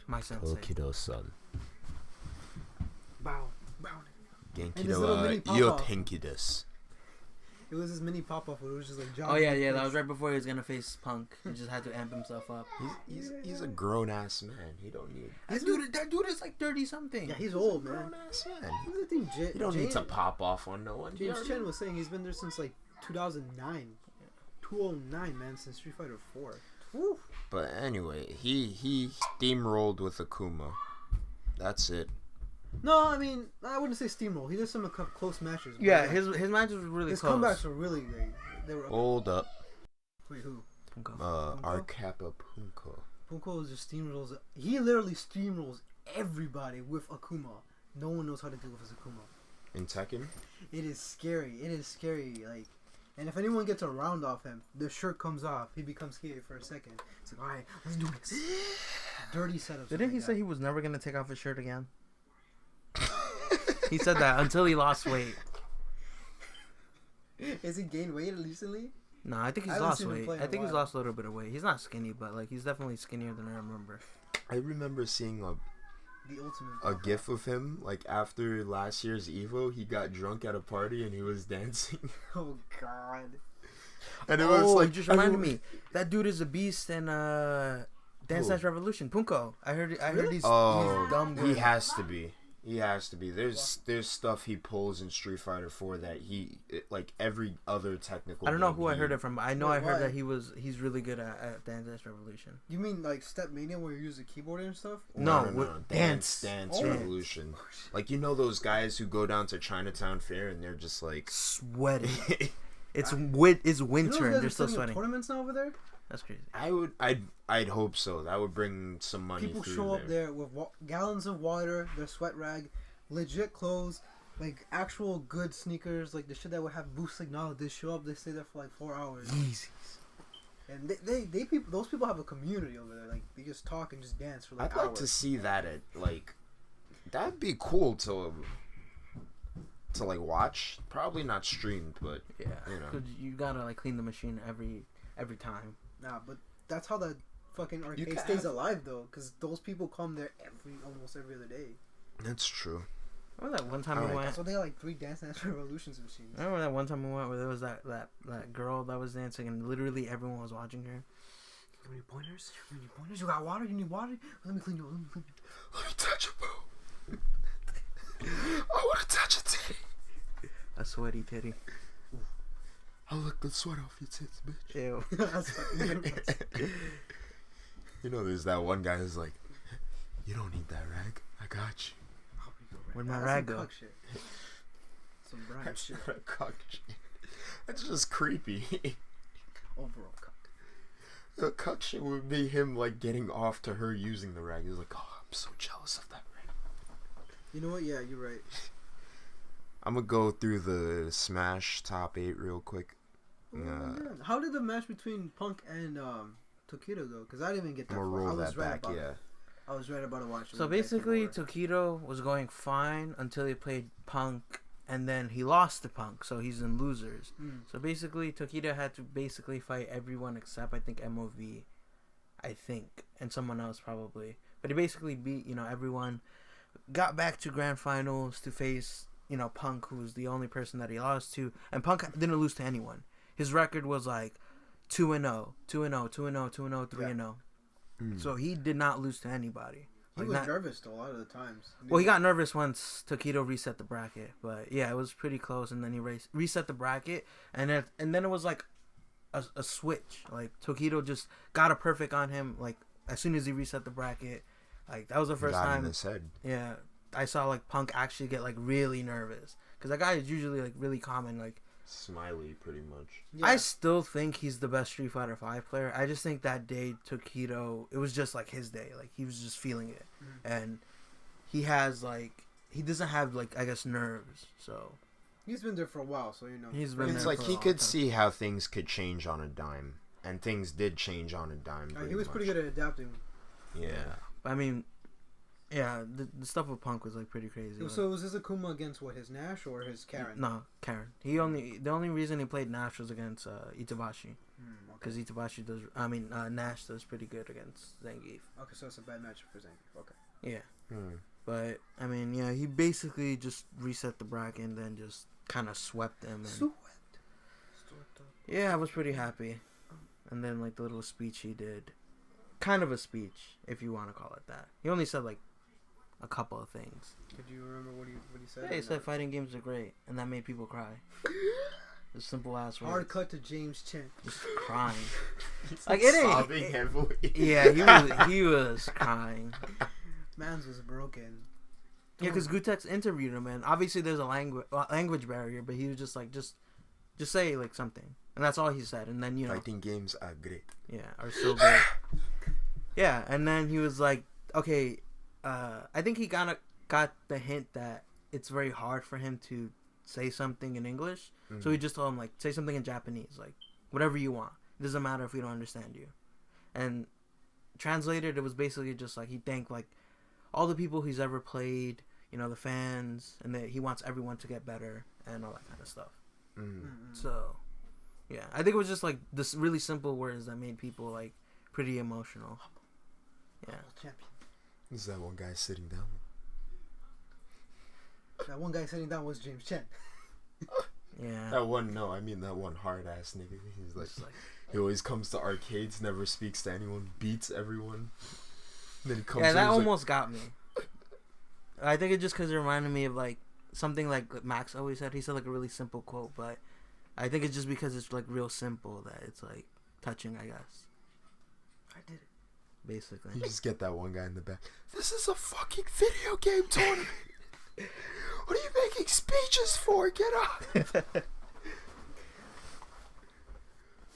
My sensei. Tokido-san. Bow. Genkido yo tenki desu. It was his mini pop-off where it was just like John. Oh yeah, that was right before he was gonna face Punk. He just had to amp himself up. He's a grown-ass man. He don't need... That dude is like 30-something. Yeah, he's old, man. Grown-ass man. You don't need to pop off on no one. James Chen was saying he's been there since like 2009. 2009, man, since Street Fighter 4. Woo. But anyway, he steamrolled with Akuma. That's it. No, I mean, I wouldn't say steamroll. He did some close matches. Yeah, his matches were really his close. His comebacks were really great. They were. Hold up. Wait, who? Punko. Arcapa Punko. Punko just steamrolls. He literally steamrolls everybody with Akuma. No one knows how to deal with his Akuma. In Tekken? It is scary. Like, and if anyone gets a round off him, the shirt comes off. He becomes scary for a second. It's like, all right, let's do this. Dirty setups. Didn't he say he was never gonna take off his shirt again? He said that until he lost weight. Has he gained weight recently? No, I think he's lost weight. I think he's lost a little bit of weight. He's not skinny, but like he's definitely skinnier than I remember. I remember seeing a gif of him like after last year's Evo. He got drunk at a party and he was dancing. Oh God! And it was like you just reminded me. That dude is a beast in Dance Dance Revolution. Punko. I heard he's dumb. Good. He has to be. There's stuff he pulls in Street Fighter 4 that like every other technical. I don't know who I heard it from. I know I heard that he's really good at Dance Dance Revolution. You mean like Step Mania where you use the keyboard and stuff? No. Dance Revolution. Like those guys who go down to Chinatown Fair and they're just like sweating. It's winter and they're still sweating. Tournaments now over there. That's crazy. I'd hope so. That would bring some money. People show up there with gallons of water, their sweat rag, legit clothes, like actual good sneakers, like the shit that would have boost signal. They show up, they stay there for like 4 hours. Yeezys. And those people have a community over there. Like they just talk and just dance for like I'd hours. like to see that at like. That'd be cool to to like watch. Probably not streamed, but Yeah, you know. 'cause you gotta like clean the machine every time. Nah, but that's how that fucking arcade can stays have- alive though, because those people come there almost every other day. That's true. Remember that one time we Alright. went? That's why they got like 3 Dance Dance Revolutions machines. I remember that one time we went where there was that girl that was dancing and literally everyone was watching her. You need pointers? You need pointers? You got water? You need water? Let me clean you. Let me clean you. Let me touch it, bro. I want to touch a titty. A sweaty titty. I'll lick the sweat off your tits, bitch. Ew. That's fucking gross. You know, there's that one guy who's like, you don't need that rag. I got you. Where'd my That's rag some go? cuck shit. Some brand That's shit. not a cock shit. That's just creepy. Overall cuck. The cuck shit would be him like getting off to her using the rag. He's like, oh, I'm so jealous of that rag. You know what? Yeah, you're right. I'm gonna go through the Smash top 8 real quick. Oh, yeah. How did the match between Punk and Tokido go? Because I didn't even get that I'm gonna far. I roll was that right back, about yeah. it. I was right about to watch it. So when it basically, came over. Tokido was going fine until he played Punk, and then he lost to Punk, so he's in losers. So basically, Tokido had to basically fight everyone except I think MOV, and someone else probably. But he basically beat everyone, got back to grand finals to face Punk, who's the only person that he lost to, and Punk didn't lose to anyone. His record was like 2-0, 2-0, 2-0, 2-0, 3-0. So he did not lose to anybody. He was nervous though a lot of the times. Well, he got nervous once Tokido reset the bracket, but yeah, it was pretty close. And then he reset the bracket, and then it was like a switch. Like Tokido just got a perfect on him. Like as soon as he reset the bracket, like that was the first time. In his head. Yeah, I saw like Punk actually get like really nervous because that guy is usually like really calm and like Smiley, pretty much. Yeah. I still think he's the best Street Fighter 5 player. I just think that day Tokido, it was just like his day. Like he was just feeling it, and he doesn't have like I guess nerves. So He's been there for a while, so he's been. It's there like for a he long could time. see how things could change on a dime, and things did change on a dime. He was pretty good at adapting. Yeah. But I mean, yeah, the stuff with Punk was like pretty crazy. So was this Akuma against what, his Nash or his Karen? No, Karen. The only reason he played Nash was against Itabashi, because Itabashi does. I mean, Nash does pretty good against Zangief. Okay, so it's a bad match for Zangief. Okay. Yeah. But I mean, yeah, he basically just reset the bracket and then just kind of swept them. And, yeah, I was pretty happy. And then like the little speech he did, kind of a speech, if you want to call it that. He only said like a couple of things. Did you remember what he said? Yeah, he said fighting games are great, and that made people cry. The simple ass words. Hard cut to James Chen. Just crying. Like it ain't. Sobbing heavily. Yeah, he was crying. Mans was broken. Yeah, because Gutex interviewed him, and obviously there's a language barrier, but he was just like, just say like something, and that's all he said, and then Fighting games are great. Yeah, are so good. Yeah, and then he was like, okay, I think he kind of got the hint that it's very hard for him to say something in English, so he just told him like, say something in Japanese, like whatever you want. It doesn't matter if we don't understand you. And translated, it was basically just like he thanked like all the people he's ever played, the fans, and that he wants everyone to get better and all that kind of stuff. So, yeah, I think it was just like this really simple words that made people like pretty emotional. Yeah. Champion. Is that one guy sitting down? That one guy sitting down was James Chen. Yeah. That one hard ass nigga. He's like, he always comes to arcades, never speaks to anyone, beats everyone. And then he comes. Yeah, in, that he's almost got me. I think it's just because it reminded me of like something like Max always said. He said like a really simple quote, but I think it's just because it's like real simple that it's like touching, I guess. I did it. Basically. You just get that one guy in the back. This is a fucking video game tournament. What are you making speeches for? Get up.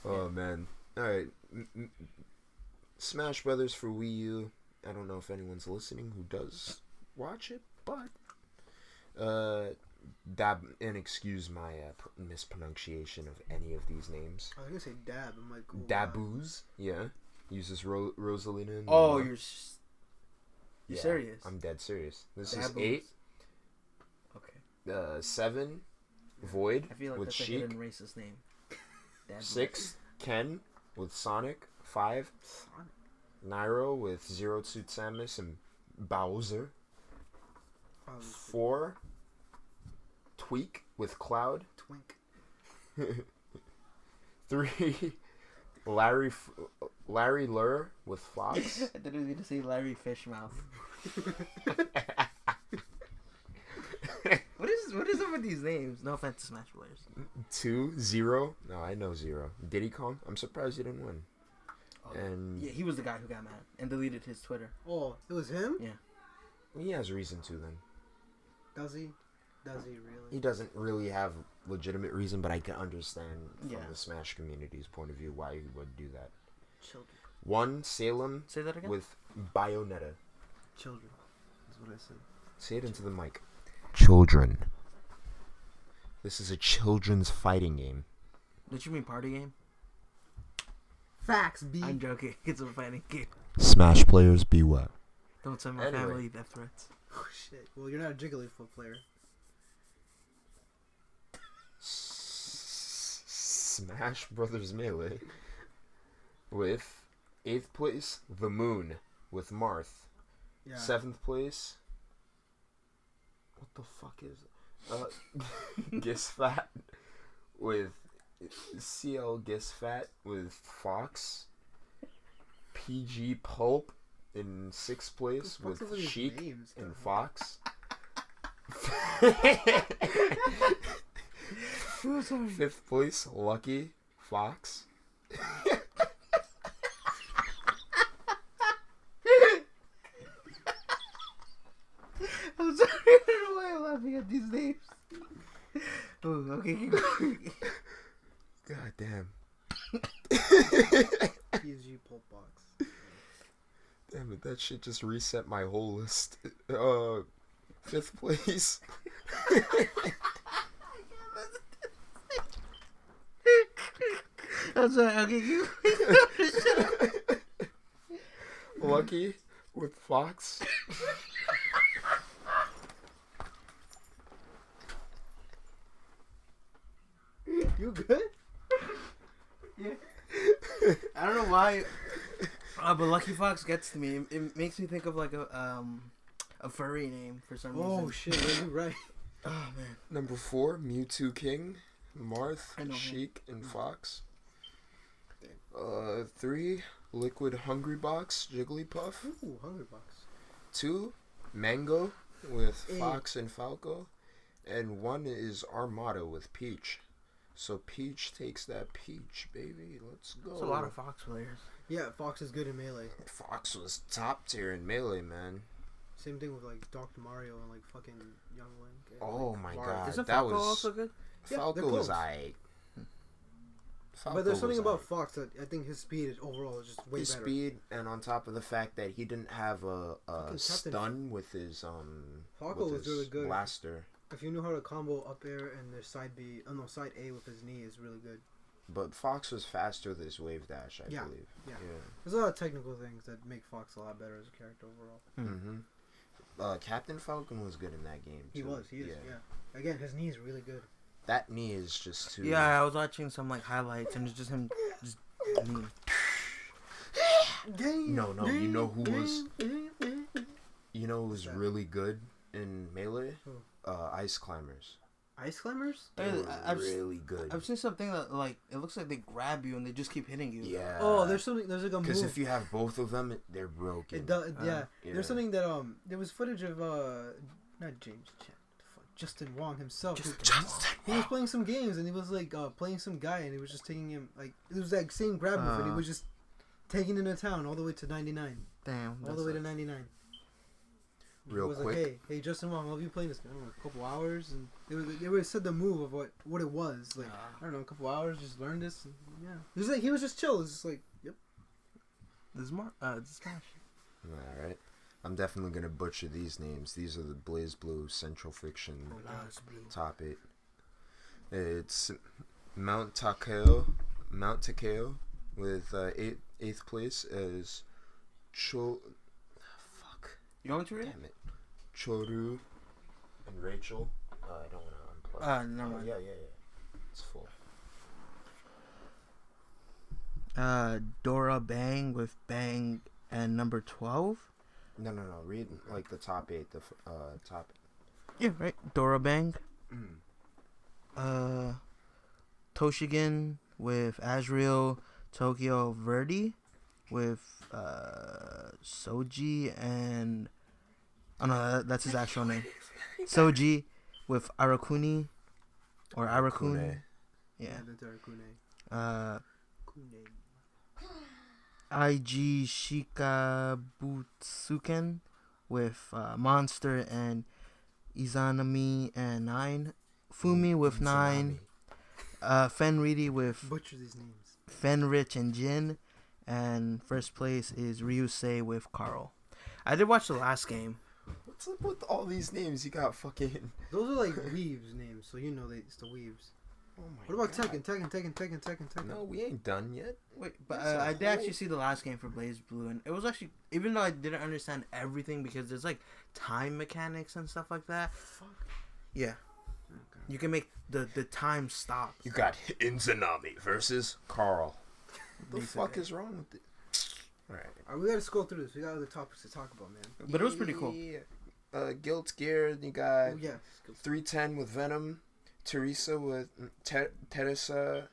Oh man. All right. Smash Brothers for Wii U. I don't know if anyone's listening who does watch it, but and excuse my mispronunciation of any of these names. I was gonna say Dab. I'm like, oh, Daboos, yeah, uses Rosalina. And Oh, you're serious? I'm dead serious. This Daboos. is 8. Okay. 7, Void I feel like with that's a Sheik. hidden racist name. 6, Ken with Sonic. 5, Sonic. Nairo with Zero Suit Samus and Bowser. Oh, 4, Tweak with Cloud. Twink. 3, Larry Lur with Fox. I didn't mean to say Larry Fishmouth. What is up with these names? No offense to Smash players. 2, Zero. No, I know Zero. Diddy Kong. I'm surprised he didn't win. Oh, And yeah, he was the guy who got mad and deleted his Twitter. Oh, it was him? Yeah. he has reason to then. Does he? Does he really? He doesn't really have legitimate reason, but I can understand from Yeah. the Smash community's point of view why he would do that. Children. 1, Salem Say that again? with Bayonetta. Children. That's what I said. Say it into the mic. Children. This is a children's fighting game. Did you mean party game? Facts, B. I'm joking. It's a fighting game. Smash players beware. Don't send my Anyway. family death threats. Oh, shit. Well, you're not a Jigglypuff player. Smash Brothers Melee with 8th place, The Moon with Marth. Yeah. 7th place, what the fuck is it? Gisfat with CL Gisfat with Fox. PG Pulp in 6th place What the with fuck are these Sheik names, and God? Fox. Sorry. 5th place, Lucky Fox. I'm sorry. I don't know why I'm laughing at these names. Oh, okay. Keep going. God damn. PSG Pulp Box. Damn it, that shit just reset my whole list. 5th place. I'm sorry. Okay. Lucky with Fox. You good? Yeah. I don't know why. But Lucky Fox gets to me. It makes me think of like a furry name for some reason. Oh, shit. You're right. Oh man. Number 4, Mewtwo King, Marth, I know him. Sheik, and Fox. 3, Liquid Hungry Box, Jigglypuff. Ooh, Hungry Box. 2, Mango with Hey. Fox and Falco. And 1 is Armada with Peach. So Peach takes that Peach, baby. Let's go. There's a lot of Fox players. Yeah, Fox is good in Melee. Fox was top tier in Melee, man. Same thing with, like, Dr. Mario and, like, fucking Young Link. And, Oh like, my Clark. god. Isn't that Falco was also good? Yeah, Falco they're was close. aight. But there's something about Fox that I think his speed is overall is just way his better. speed, and on top of the fact that he didn't have a Fucking stun with his Falco with was his really good. blaster. If you knew how to combo up air and their side B, side A with his knee is really good. But Fox was faster with his wave dash, I Yeah, believe. yeah. There's a lot of technical things that make Fox a lot better as a character overall. Mm-hmm. Captain Falcon was good in that game. He too. was, he is, yeah. Again, his knee is really good. That knee is just too. Yeah, I was watching some like highlights and it's just him just knee. No, you know who was. You know who was really good in Melee? Who? Ice Climbers. Ice Climbers? They were really good. I've seen something that like it looks like they grab you and they just keep hitting you. Yeah. Oh, there's like a move. Because if you have both of them, they're broken. It does, yeah. Yeah. There's something that there was footage of not James Chan, Justin Wong himself. He was playing some games and he was like playing some guy and he was just taking him like it was that same grab move and he was just taking him to town all the way to 99. Damn. All the way to 99. Real it was quick. like, hey Justin Wong, I'll be playing this. I don't know, a couple hours, and they were said the move of what it was. Like I don't know, a couple hours, just learn this. And, yeah, it was like he was just chill. It was just like, yep. This is Smash. All right. I'm definitely gonna butcher these names. These are the BlazeBlue Central Fiction top 8. It's Mount Takeo with 8th place as You want me to read it? Damn it. Choru and Rachel. I don't want to unplug. Never mind. Yeah. It's full. Dora Bang with Bang and number 12. No. Read like the top 8. The top. Yeah, right. Dora Bang. Mm. Toshigen with Azriel. Tokyo Verde with Soji and that's his actual name. Soji with Arakuni or Arakune. Yeah. That's Arakune. IG Shikabutsuken with Monster and Izanami and 9. Fumi with 9. Fenridi with Butcher these names. Fenrich and Jin. And first place is Ryusei with Carl. I did watch the last game. What's up with all these names? You got fucking. Those are like weaves names, so you know it's the weaves. Oh my What about God. Tekken? No, we ain't done yet. Wait, but I did actually see the last game for BlazeBlue, and it was actually, even though I didn't understand everything because there's like time mechanics and stuff like that. Fuck. Yeah. Okay. You can make the time stop. You got Inzanami versus Carl. What the Basically. fuck is wrong with it? Alright. We gotta scroll through this. We got other topics to talk about, man. But it was pretty cool. Guilt Gear, you got Oh yeah. 310 with Venom, Teresa with Teresa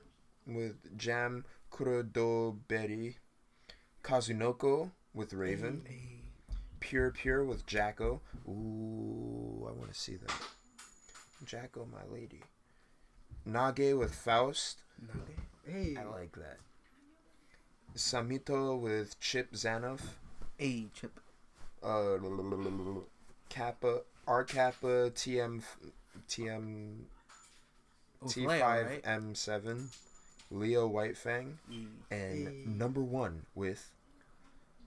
with Jam Kurodoberi, Kazunoko with Raven, Pure with Jacko. Ooh, I want to see that. Jacko, my lady. Nage with Faust. Hey. I like that. Samito with Chip Zanoff. Hey, Chip. Kappa, R Kappa, TM T5 M7, Leo Whitefang, and number 1 with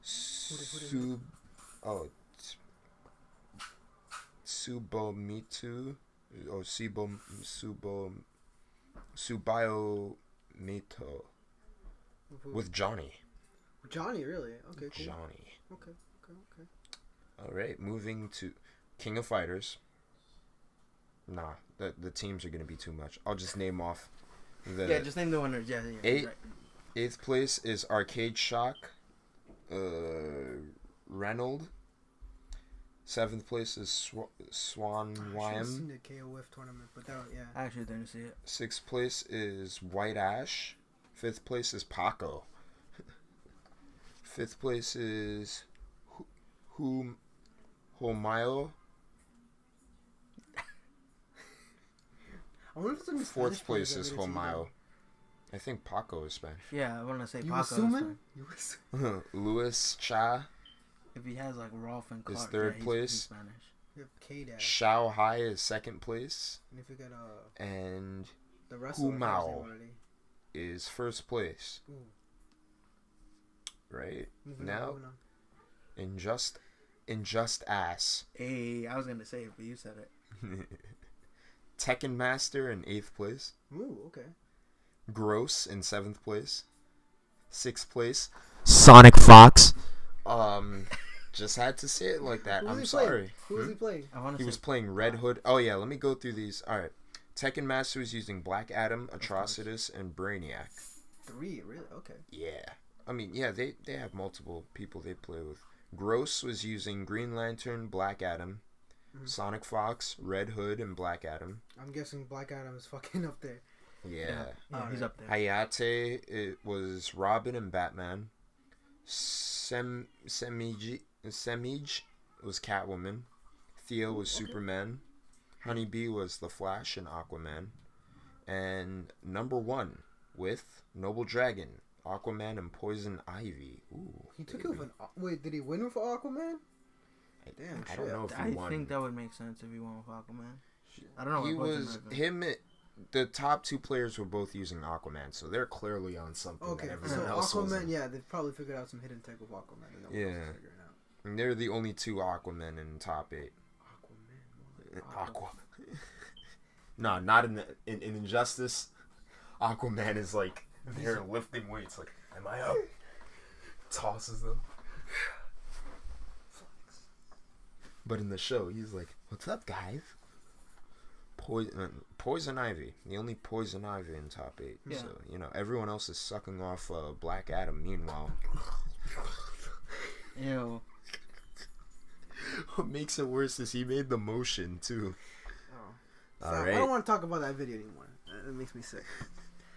Subomitu, or Subayo Mito with Johnny. Johnny, really? Okay, cool. Johnny. Okay. All right, moving to King of Fighters. Nah, the teams are gonna be too much. I'll just name off the. Yeah, just name the winners. Yeah. Right. 8th place is Arcade Shock. Reynold. 7th place is Swan I should have Wyam. seen the KOF tournament, but that, yeah. I actually didn't see it. 6th place is White Ash. 5th place is Paco. 5th place is Homayo. I wonder if it's in the 4th Spanish place players is that made it to Homayo. I think Paco is Spanish. Yeah, I want to say You Paco. assuming? Luis Cha If he has like Rolf and Clark, is 3rd he's place. Spanish. You have K-Dash. Shao Hai is 2nd place. And if you got And the wrestler, Humao is 1st place. Ooh. Right? Moving Now, on. in just ass. Hey, I was gonna say it, but you said it. Tekken Master in 8th place. Ooh, okay. Gross in 7th place. 6th place, Sonic Fox. Just had to say it like that. Who was I'm he sorry. playing? Who was he playing? I want He to was say playing Red Hood. Oh yeah, let me go through these. All right. Tekken Master was using Black Adam, Atrocitus, and Brainiac. 3, really? Okay. Yeah. I mean, yeah, they have multiple people they play with. Gross was using Green Lantern, Black Adam, Sonic Fox, Red Hood, and Black Adam. I'm guessing Black Adam is fucking up there. Yeah. yeah, he's up there. Hayate, it was Robin and Batman. Semij was Catwoman. Theo was Superman. Honeybee was The Flash and Aquaman. And number 1 with Noble Dragon, Aquaman, and Poison Ivy. Ooh. He took it with an... Wait, did he win with Aquaman? Damn, I don't know if he I won. think that would make sense if he won with Aquaman. I don't know. He what was the top 2 players were both using Aquaman, so they're clearly on something Okay, that so everyone else Aquaman, wasn't. yeah, they've probably figured out some hidden tech with Aquaman. And no one else is Yeah. figuring out. And they're the only 2 Aquamen in top 8. Aquaman. Aqua. No, not in Injustice. Aquaman is like they're lifting weights. Like, am I up? Tosses them. But in the show, he's like, "What's up, guys? Poison Ivy. The only Poison Ivy in top 8. Yeah. So, you know, everyone else is sucking off Black Adam. Meanwhile. Ew. What makes it worse is he made the motion, too. Oh. All Stop. right. I don't want to talk about that video anymore. It makes me sick.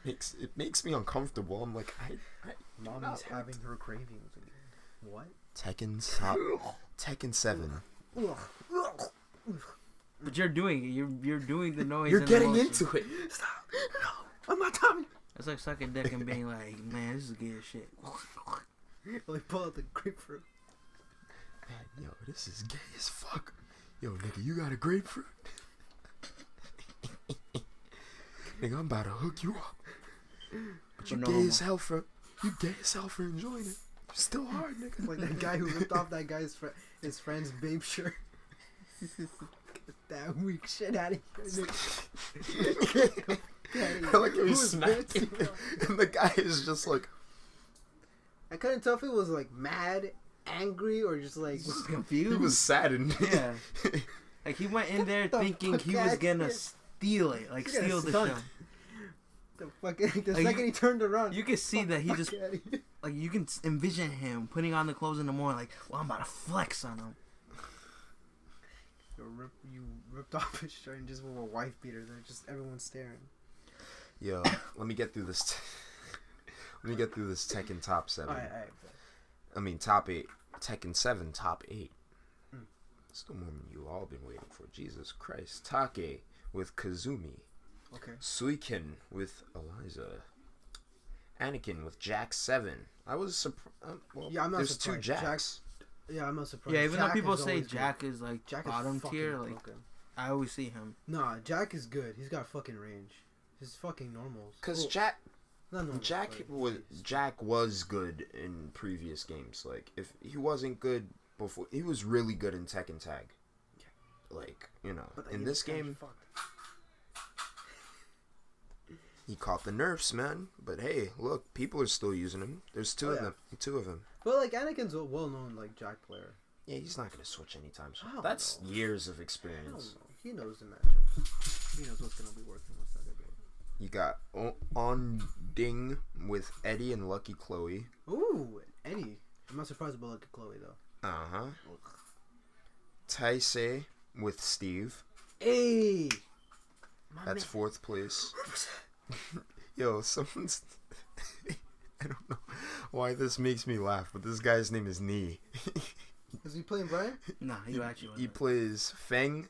It makes me uncomfortable. I'm like, Mommy's having her cravings again. What? Tekken 7. But you're doing it. You're doing the noise. You're and getting the into it. Stop. No. I'm not Tommy. It's like sucking dick and being like, man, this is gay as shit. Like pull out the grapefruit. Man, yo, this is gay as fuck. Yo, nigga, you got a grapefruit? Nigga, I'm about to hook you up. But you gay as hell for enjoying it. You're still hard, nigga. Like that guy who ripped off that guy's his friend's babe shirt. Get that weak shit out of here. I like how he smacked him, and the guy is just like. I couldn't tell if he was like mad, angry, or just like confused. He was saddened. Yeah. Like he went in there thinking he was gonna steal it, like steal the show. The fucking the Like, second he turned around, You can see that he just like you can envision him putting on the clothes in the morning, like, well, I'm about to flex on him. You ripped off his shirt and just with a wife beater. There, just everyone's staring. Yo, let me get through this. Let me get through this Tekken top 7. All right. I mean top 8. Tekken 7 top 8. It's the moment you all been waiting for. Jesus Christ. Take with Kazumi. Okay. Suiken with Eliza. Anakin with Jack 7. I was surprised. Well, Yeah, I'm not there's surprised. 2 Jacks. Yeah, I'm not surprised. Yeah, even though Jack people is say always Jack good. is like Jack bottom is fucking tier, like broken. I always see him. Nah, Jack is good. He's got fucking range. He's fucking normals. Because Well, Jack not normals, Jack was good in previous games. Like if he wasn't good before, he was really good in Tekken Tag. Like, you know, But in he this was kinda game, fucked. he caught the nerfs, man. But hey, look, people are still using him. There's two of them. But like Anakin's a well-known like Jack player. Yeah, he's not gonna switch anytime soon. I don't That's know. years of I don't experience. know. He knows the matchups. He knows what's gonna be working, what's not gonna be working. You got On Ding with Eddie and Lucky Chloe. Ooh, Eddie. I'm not surprised about Lucky Chloe though. Uh-huh. Taisei with Steve. Hey. That's 4th place. Yo, someone's... I don't know why this makes me laugh, but this guy's name is Nee. Is he playing Brian? Nah, he actually wasn't. He plays Feng.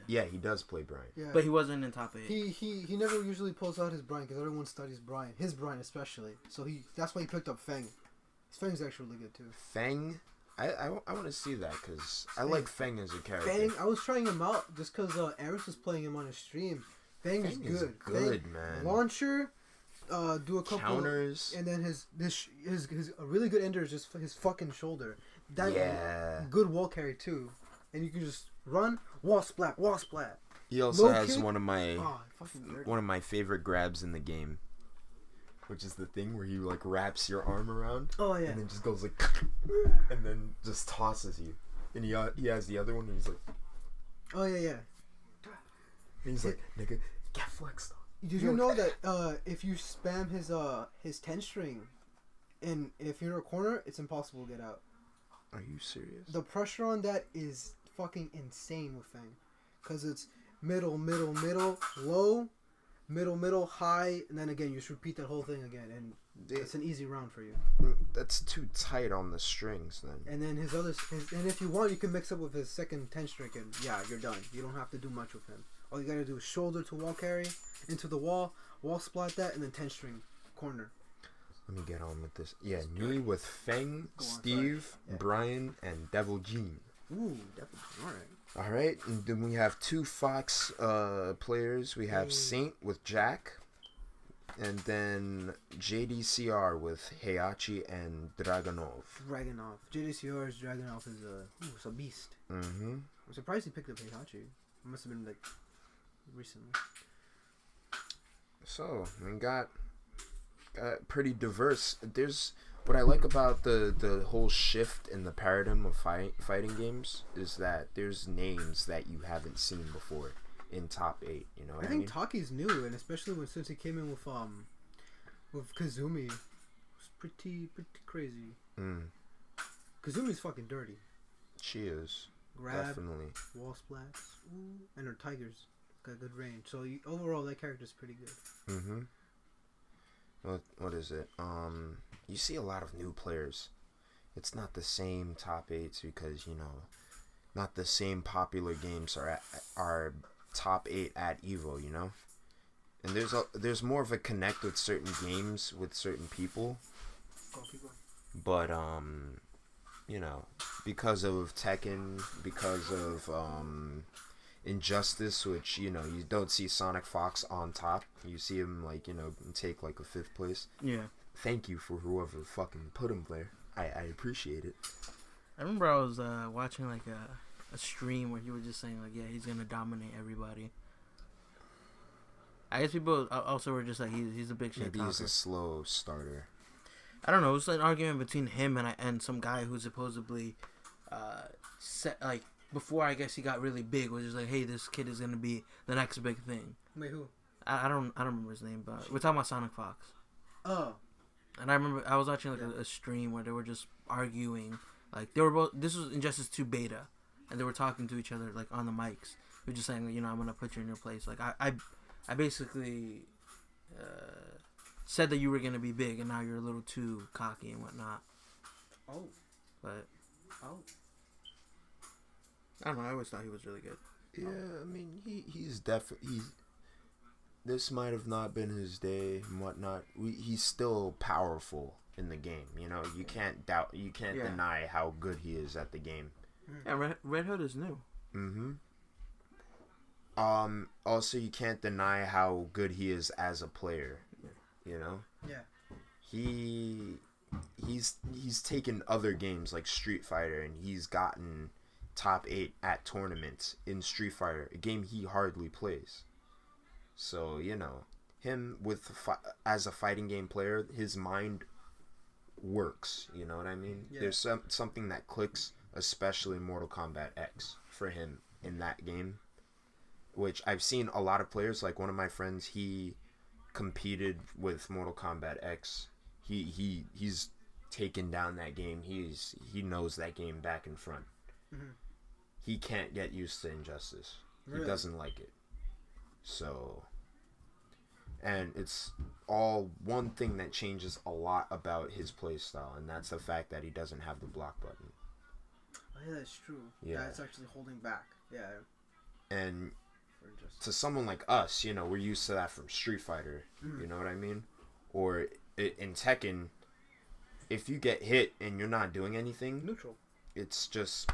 Yeah, he does play Brian. Yeah. But he wasn't in top 8. He never usually pulls out his Brian because everyone studies Brian. His Brian especially. So that's why he picked up Feng. His Feng's actually really good too. Feng? I want to see that because I like Feng as a character. Feng, I was trying him out just because Aris was playing him on his stream. Feng is good. Good, Feng, man. Launcher, do a couple counters, and then his a really good ender is just his fucking shoulder. That good wall carry too, and you can just run wall splat. He also Low has kick? one of Oh, my favorite grabs in the game, which is the thing where he like wraps your arm around. Oh yeah. And then just goes like, and then just tosses you. And he has the other one, and he's like, Oh yeah. and he's like, nigga, get flexed on. Did you know that if you spam his 10 string, and if you're in a corner, it's impossible to get out. Are you serious? The pressure on that is fucking insane with Feng, cause it's middle, low, middle, high, and then again you just repeat that whole thing again, and it's an easy round for you. That's too tight on the strings then. And then and if you want, you can mix up with his second 10 string, and yeah, you're done. You don't have to do much with him. All you gotta do is shoulder to wall carry into the wall splat that, and then 10 string corner. Let me get on with this. Yeah, me with Feng, Steve, Brian, and Devil Gene. Ooh, definitely. All right. Alright, and then we have 2 Fox players. We have Saint with Jack, and then JDCR with Heihachi and Dragunov. JDCR's Dragunov is it's a beast. Mm-hmm. I'm surprised he picked up Heihachi. It must have been like recently. So, we got pretty diverse. There's what I like about the whole shift in the paradigm of fighting games is that there's names that you haven't seen before in top 8. You know what I I think mean? Taki's new, and especially since he came in with Kazumi, it's pretty crazy. Kazumi's fucking dirty. She is. Grab, Definitely. wall splats, and her tigers got good range. So overall, that character's pretty good. What is it? You see a lot of new players. It's not the same top 8s because, you know, not the same popular games are top 8 at Evo, you know? And there's more of a connect with certain games with certain people. But you know, because of Tekken, because of Injustice, which, you know, you don't see Sonic Fox on top. You see him, like, you know, take like a 5th place. Yeah. Thank you for whoever fucking put him there. I appreciate it. I remember I was watching like a stream where he was just saying like, yeah, he's gonna dominate everybody. I guess people also were just like, he's a big shit Maybe talker. he's a slow starter. I don't know. It was an argument between him and some guy who supposedly set like before. I guess he got really big. Was just like, hey, this kid is gonna be the next big thing. Wait, who? I don't remember his name, but we're talking about Sonic Fox. Oh. And I remember I was watching like a stream where they were just arguing. Like they were both. This was Injustice 2 beta, and they were talking to each other like on the mics. They were just saying, you know, I'm gonna put you in your place. Like I basically said that you were gonna be big, and now you're a little too cocky and whatnot. Oh. But Oh. I don't know. I always thought he was really good. Yeah, I mean, he's definitely. This might have not been his day and whatnot. He's still powerful in the game. You know, you can't deny how good he is at the game. Yeah, Red Hood is new. Also, you can't deny how good he is as a player. You know. Yeah. He's taken other games like Street Fighter, and he's gotten top 8 at tournaments in Street Fighter, a game he hardly plays. So, you know, him as a fighting game player, his mind works. You know what I mean? Yeah. There's something that clicks, especially Mortal Kombat X for him in that game, which I've seen a lot of players. Like one of my friends, he competed with Mortal Kombat X. He's taken down that game. He knows that game back and front. He can't get used to Injustice. Really? He doesn't like it. So, and it's all one thing that changes a lot about his play style, and that's the fact that he doesn't have the block button. Oh, yeah, that's true. Yeah, it's actually holding back. Yeah. And to someone like us, you know, we're used to that from Street Fighter. You know what I mean? Or in Tekken, if you get hit and you're not doing anything, neutral. It's just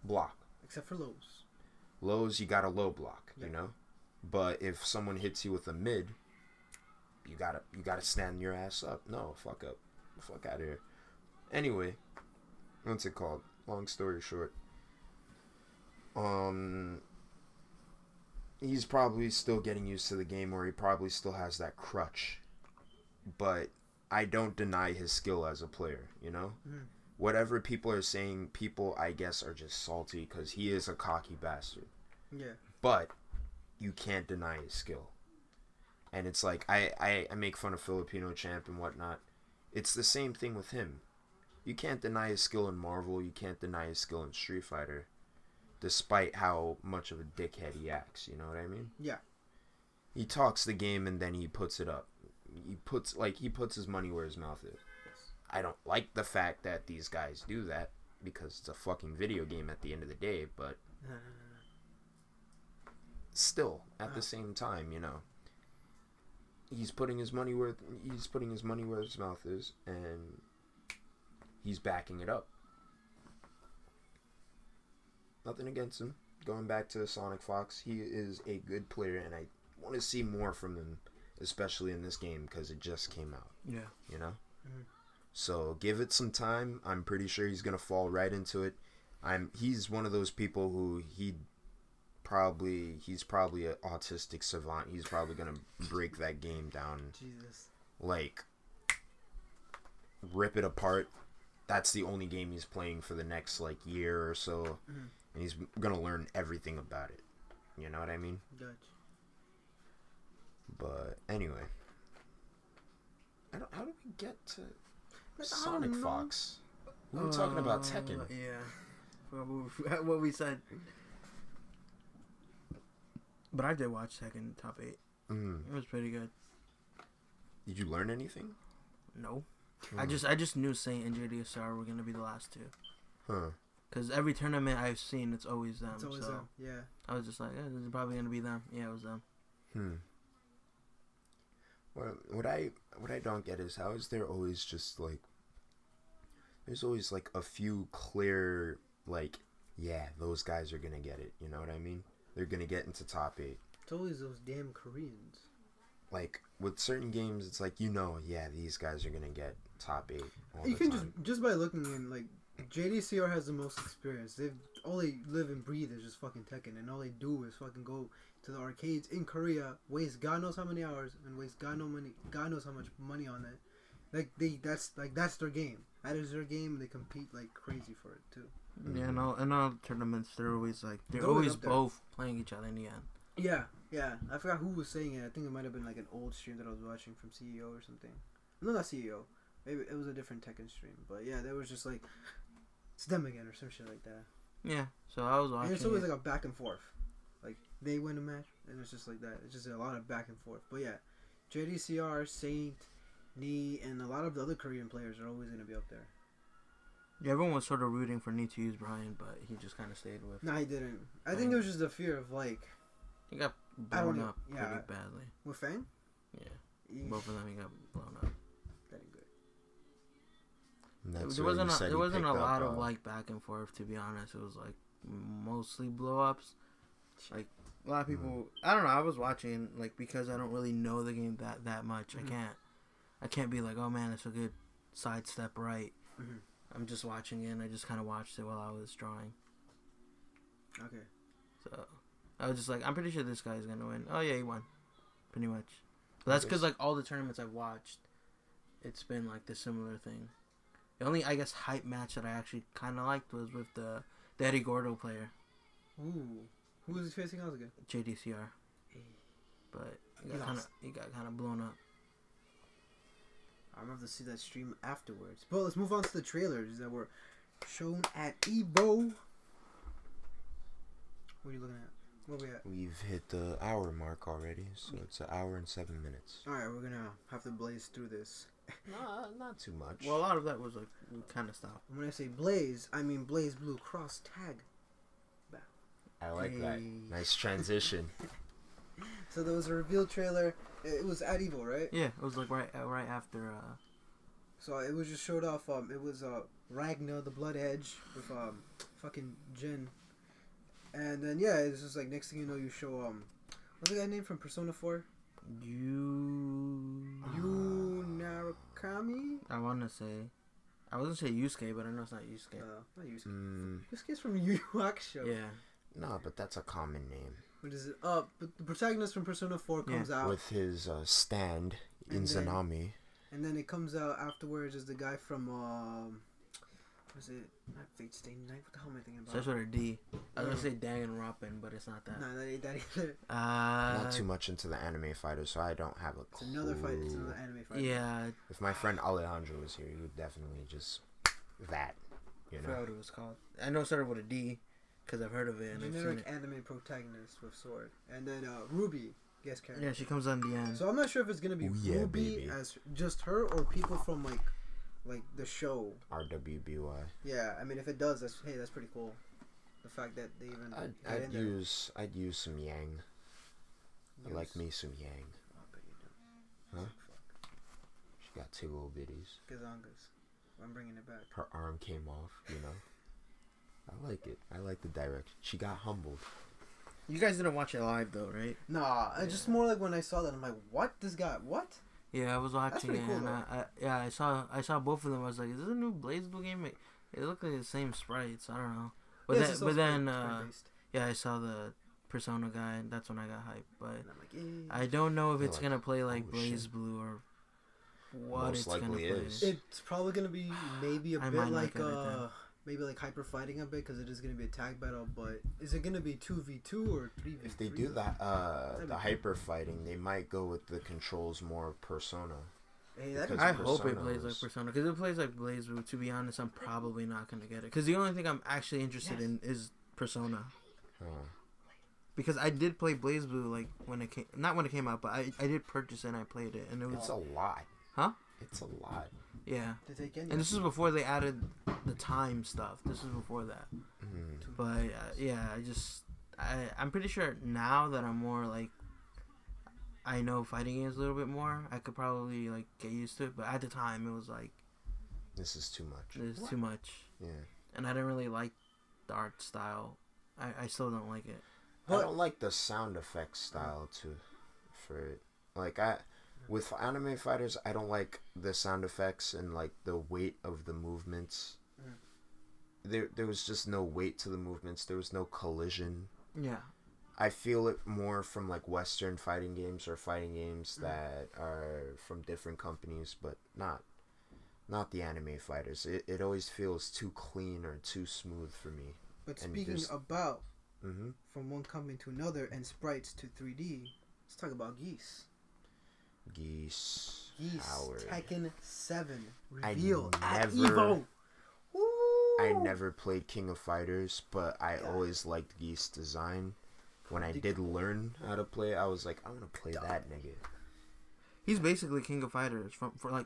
block. Except for lows. Lows, you got a low block, you know? But if someone hits you with a mid, you gotta stand your ass up. No, fuck up. Fuck out of here. Anyway, what's it called? Long story short. He's probably still getting used to the game, or he probably still has that crutch. But I don't deny his skill as a player, you know? Whatever people are saying, people, I guess, are just salty because he is a cocky bastard. Yeah. But you can't deny his skill. And it's like, I make fun of Filipino Champ and whatnot. It's the same thing with him. You can't deny his skill in Marvel. You can't deny his skill in Street Fighter. Despite how much of a dickhead he acts. You know what I mean? Yeah. He talks the game and then he puts it up. He puts his money where his mouth is. Yes. I don't like the fact that these guys do that because it's a fucking video game at the end of the day, but still, at the same time, you know, he's putting his money where his mouth is, and he's backing it up. Nothing against him. Going back to Sonic Fox, he is a good player, and I want to see more from him, especially in this game because it just came out. Yeah. You know? So give it some time. I'm pretty sure he's gonna fall right into it. He's one of those people who he's probably an autistic savant. He's probably gonna break that game down. Jesus. Like, rip it apart. That's the only game he's playing for the next like year or so, and he's gonna learn everything about it. You know what I mean? Gotcha. But anyway, how do we get to I Sonic don't know. Fox? We were talking about Tekken. Yeah. What we said. But I did watch Tekken top 8. It was pretty good. Did you learn anything? No. I just knew Saint and JDSR were gonna be the last two. Huh. Because every tournament I've seen, it's always them. It's always so them. Yeah. I was just like, this is probably gonna be them. Yeah, it was them. Well, what I don't get is how is there always just like there's always like a few clear like yeah, those guys are gonna get it. You know what I mein? They're gonna get into top 8. It's always those damn Koreans. Like with certain games, it's like yeah, these guys are gonna get top 8. You can just by looking in like JDCR has the most experience. All they live and breathe is just fucking Tekken, and all they do is fucking go to the arcades in Korea, waste God knows how many hours, and waste God knows how much money on it. That's their game. That is their game, and they compete like crazy for it too. Yeah, in all tournaments, they're always They're always always both playing each other in the end. Yeah. I forgot who was saying it. I think it might have been like an old stream that I was watching from CEO or something. No, not CEO. Maybe it was a different Tekken stream. But yeah, there was just like it's them again or some shit like that. Yeah, so I was watching. And it's always like a back and forth. Like they win a match, and it's just like that. It's just a lot of back and forth. But yeah, JDCR, Saint, Nee, and a lot of the other Korean players are always gonna be up there. Yeah, everyone was sort of rooting for Nee to use Brian, but he just kind of stayed with. No, he didn't. I think it was just the fear of like. He got blown up pretty badly. With Fang? Yeah. Both of them, he got blown up. That ain't good. There wasn't a lot of like back and forth, to be honest. It was like mostly blow ups. Like a lot of people, I don't know. I was watching like because I don't really know the game that much. I can't be like, oh man, it's a good sidestep right. I'm just watching it, and I just kind of watched it while I was drawing. Okay. So I was just like, I'm pretty sure this guy's gonna win. Oh yeah, he won, pretty much. But that's because like all the tournaments I've watched, it's been like the similar thing. The only I guess hype match that I actually kind of liked was with the Eddie Gordo player. Ooh, who was he facing out again? JDCR. But he got kind of blown up. I'm gonna have to see that stream afterwards. But let's move on to the trailers that were shown at EVO. What are you looking at? Where we at? We've hit the hour mark already, so it's an hour and 7 minutes. Alright, we're gonna have to blaze through this. Not too much. Well, a lot of that was like we kind of stopped. When I say Blaze, I mean BlazeBlue cross tag. I like that. Nice transition. So there was a reveal trailer. It was at EVO, right? Yeah, it was like right after. So it was just showed off. It was Ragnar the Blood Edge with fucking Jin, and then yeah, it's just like next thing you know, you show what's the guy name from Persona 4? Narakami. I want to say, I wasn't say Yusuke, but I know it's not Yusuke. Not Yusuke. Yusuke's from Yu Yu Hakusho. Yeah. No, but that's a common name. What is it? But the protagonist from Persona 4 comes out with his stand in Zanami. And then it comes out afterwards as the guy from was it not Fate Stay Night? What the hell am I thinking about? Starts with a D. I was gonna say Danganronpa, but it's not that. No, that ain't that either. Not too much into the anime fighters, so I don't have a clue. It's another fight. It's another anime fight. Yeah. If my friend Alejandro was here, he would definitely just that. You know. I forgot what it was called. I know it started with a D, because I've heard of it. And generic anime protagonist with sword, and then Ruby guest character. Yeah, she comes on the end. So I'm not sure if it's gonna be Ruby as just her or people from like the show. RWBY. Yeah, I mean if it does, that's pretty cool. The fact that they even I'd use some Yang. I like me some Yang. Oh, I bet you do. Huh? Fuck. She got two little bitties. Gazongas. I'm bringing it back. Her arm came off, you know. I like it. I like the direction. She got humbled. You guys didn't watch it live though, right? Nah, it's just more like when I saw that, I'm like, what? This guy, what? Yeah, I was watching it, cool, and I saw both of them. I was like, is this a new BlazeBlue game? It looked like the same sprites. I don't know. But then I saw the Persona guy, and that's when I got hyped. But like, I don't know if it's gonna play like BlazeBlue or what most it's gonna play. is. It's probably gonna be maybe a bit like maybe like hyper fighting a bit because it is gonna be a tag battle. But is it gonna be 2v2 or 3v3? If they do that, the hyper fighting, they might go with the controls more of Persona. Hey, I hope it plays like Persona, because if it plays like BlazeBlue, to be honest, I'm probably not gonna get it. Because the only thing I'm actually interested in is Persona. Because I did play BlazeBlue like when it came, not when it came out, but I did purchase it and I played it, and it was. It's a lot. Huh? It's a lot. Yeah. And this is before they added the time stuff. This is before that. Mm-hmm. But yeah, I'm pretty sure now that I'm more like, I know fighting games a little bit more, I could probably like get used to it. But at the time, it was like, this is too much. This is too much. Yeah. And I didn't really like the art style. I still don't like it. I don't like the sound effects style for it. Like with anime fighters, I don't like the sound effects and like the weight of the movements. There was just no weight to the movements. There was no collision. Yeah. I feel it more from like Western fighting games or fighting games that are from different companies, but not the anime fighters. It always feels too clean or too smooth for me. But speaking about from one company to another and sprites to 3D, let's talk about GEESE. GEESE. Howard. Tekken 7 revealed at EVO. I never played King of Fighters, but I always liked GEESE design. When I did learn how to play, I was like, I want to play that nigga. He's basically King of Fighters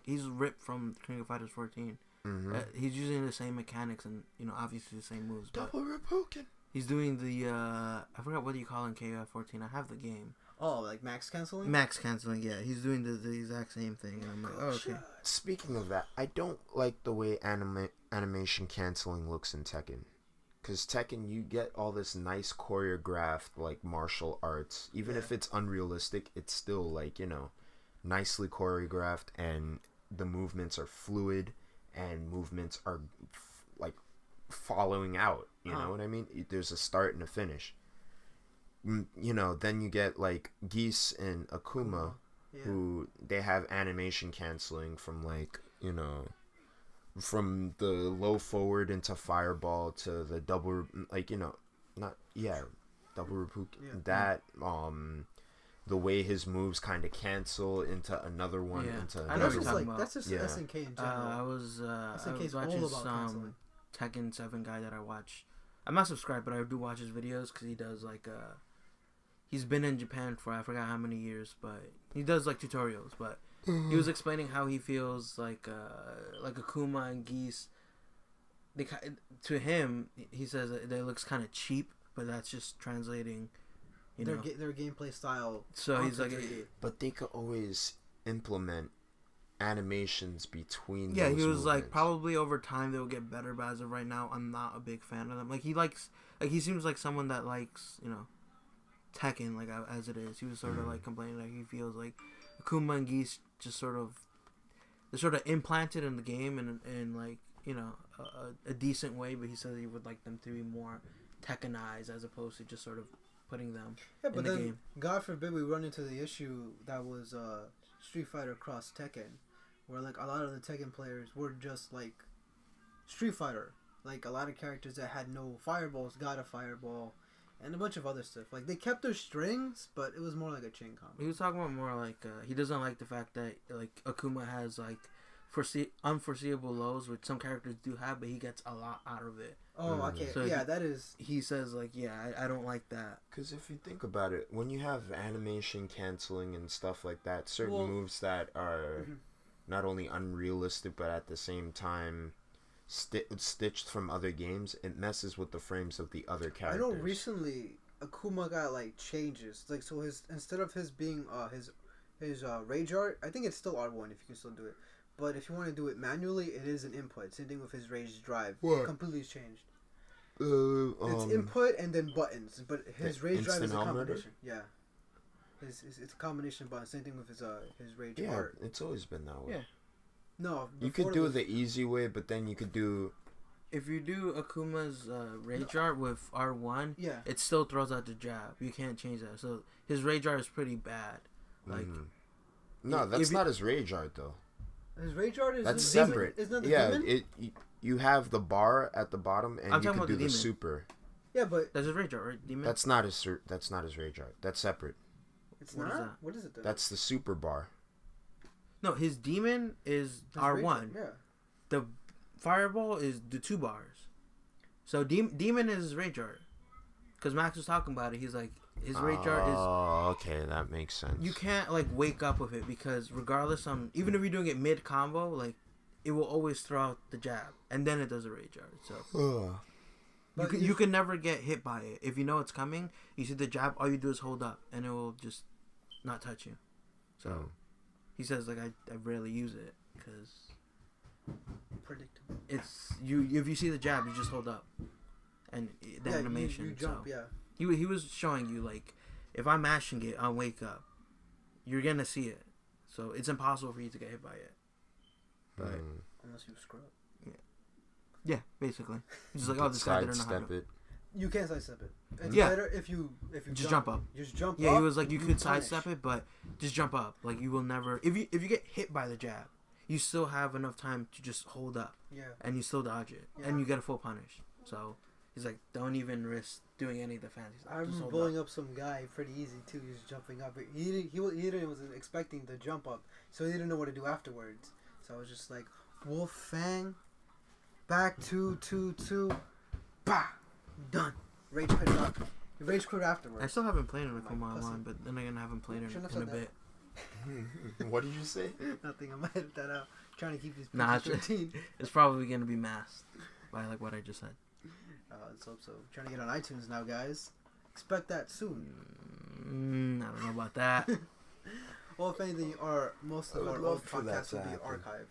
he's ripped from King of Fighters 14. Mm-hmm. He's using the same mechanics and obviously the same moves. Double Repoken. He's doing the I forgot what you call in KOF 14. I have the game. Oh, like max canceling? Max canceling, yeah. He's doing the exact same thing. And I'm like, oh, okay. Speaking of that, I don't like the way animation canceling looks in Tekken. Because Tekken, you get all this nice choreographed, like, martial arts. Even if it's unrealistic, it's still, like, nicely choreographed. And the movements are fluid. And movements are, like, following out. You know what I mean? There's a start and a finish. Then you get like GEESE and Akuma, who they have animation canceling from like from the low forward into fireball to the double double Repoken. That the way his moves kind of cancel into another one into another one. That's just SNK in general. I was watching some Tekken 7 guy that I watch. I'm not subscribed, but I do watch his videos because he does like he's been in Japan for I forgot how many years, but he does like tutorials. But he was explaining how he feels like Akuma and GEESE. To him, he says that it looks kind of cheap, but that's just translating. Their gameplay style. So he's like, but they could always implement animations between. Yeah, those he was movements. like, probably over time they'll get better, but as of right now, I'm not a big fan of them. Like he seems like someone that likes Tekken like as it is. He was sort of like complaining that he feels like Akuma and GEESE just they're sort of implanted in the game and like a decent way, but he said he would like them to be more Tekkenized as opposed to just sort of putting them in the game. God forbid we run into the issue that was Street Fighter Cross Tekken, where like a lot of the Tekken players were just like Street Fighter. Like a lot of characters that had no fireballs got a fireball, and a bunch of other stuff. Like they kept their strings, but it was more like a chain combo. He was talking about more like he doesn't like the fact that like Akuma has like unforeseeable lows, which some characters do have, but he gets a lot out of it. Oh, okay. So that is. He says like, I don't like that. Because if you think about it, when you have animation canceling and stuff like that, certain moves that are not only unrealistic but at the same time stitched from other games, it messes with the frames of the other characters. I know recently Akuma got like changes, like so instead of his being his rage art, I think it's still R1 if you can still do it. But if you want to do it manually, it is an input. Same thing with his rage drive. What? Completely changed. It's input and then buttons, but his rage drive is a combination. Yeah, it's a combination button. Same thing with his rage art. Yeah, it's always been that way. Yeah. No, you could do the easy way, but then you could do. If you do Akuma's rage art with R1, it still throws out the jab. You can't change that. So his rage art is pretty bad. Like, no, that's not his rage art though. His rage art is that's separate. Isn't that the demon? you have the bar at the bottom, and I'm you talking can do about the the demon. super. Yeah, but That's his rage art, right? Demon. That's not his rage art. That's separate. it's What not. is that? What is it then? That's the super bar. No, his demon is His R1. rage art, yeah. The fireball is the 2 bars. So demon is his rage art. Because Max was talking about it. He's like, his rage art is. Oh, okay, that makes sense. You can't like wake up with it because regardless, even if you're doing it mid combo, like it will always throw out the jab and then it does a rage art. So you can never get hit by it if you know it's coming. You see the jab, all you do is hold up and it will just not touch you. So he says like I rarely use it because Predictable. it's you if you see the jab, you just hold up and the animation. You jump, so. yeah. He was showing you like if I'm mashing it on wake up, you're gonna see it. So it's impossible for you to get hit by it. But Unless you screw up. yeah, basically. It's just like, oh, this guy didn't know how to. it. You can't sidestep it. It's Yeah. better if you Just jump up. Just jump up. Yeah, he was like, you could punish. sidestep it, but just jump up. Like you will never. If you get hit by the jab, you still have enough time to just hold up. Yeah. And you still dodge it, Yeah. and you get a full punish. So he's like, don't even risk doing any of the fancies. I remember blowing up some guy pretty easy too. He was jumping up. He wasn't expecting the jump up, so he didn't know what to do afterwards. So I was just like, Wolf Fang, back 2-2-2, bah, done. Rage quit up. Rage quit afterwards. I still haven't played in Akuma pussy. Online, but then again, I haven't played it Shouldn't have in a said bit. What did you say? Nothing. I'm gonna edit that out. Trying to keep these Nah, PG-13. It's probably gonna be masked by like what I just said. Let's hope so. Trying to get on iTunes now, guys. Expect that soon. I don't know about that. Well, if anything, most of I would our love old for that podcasts to will be happen. archived.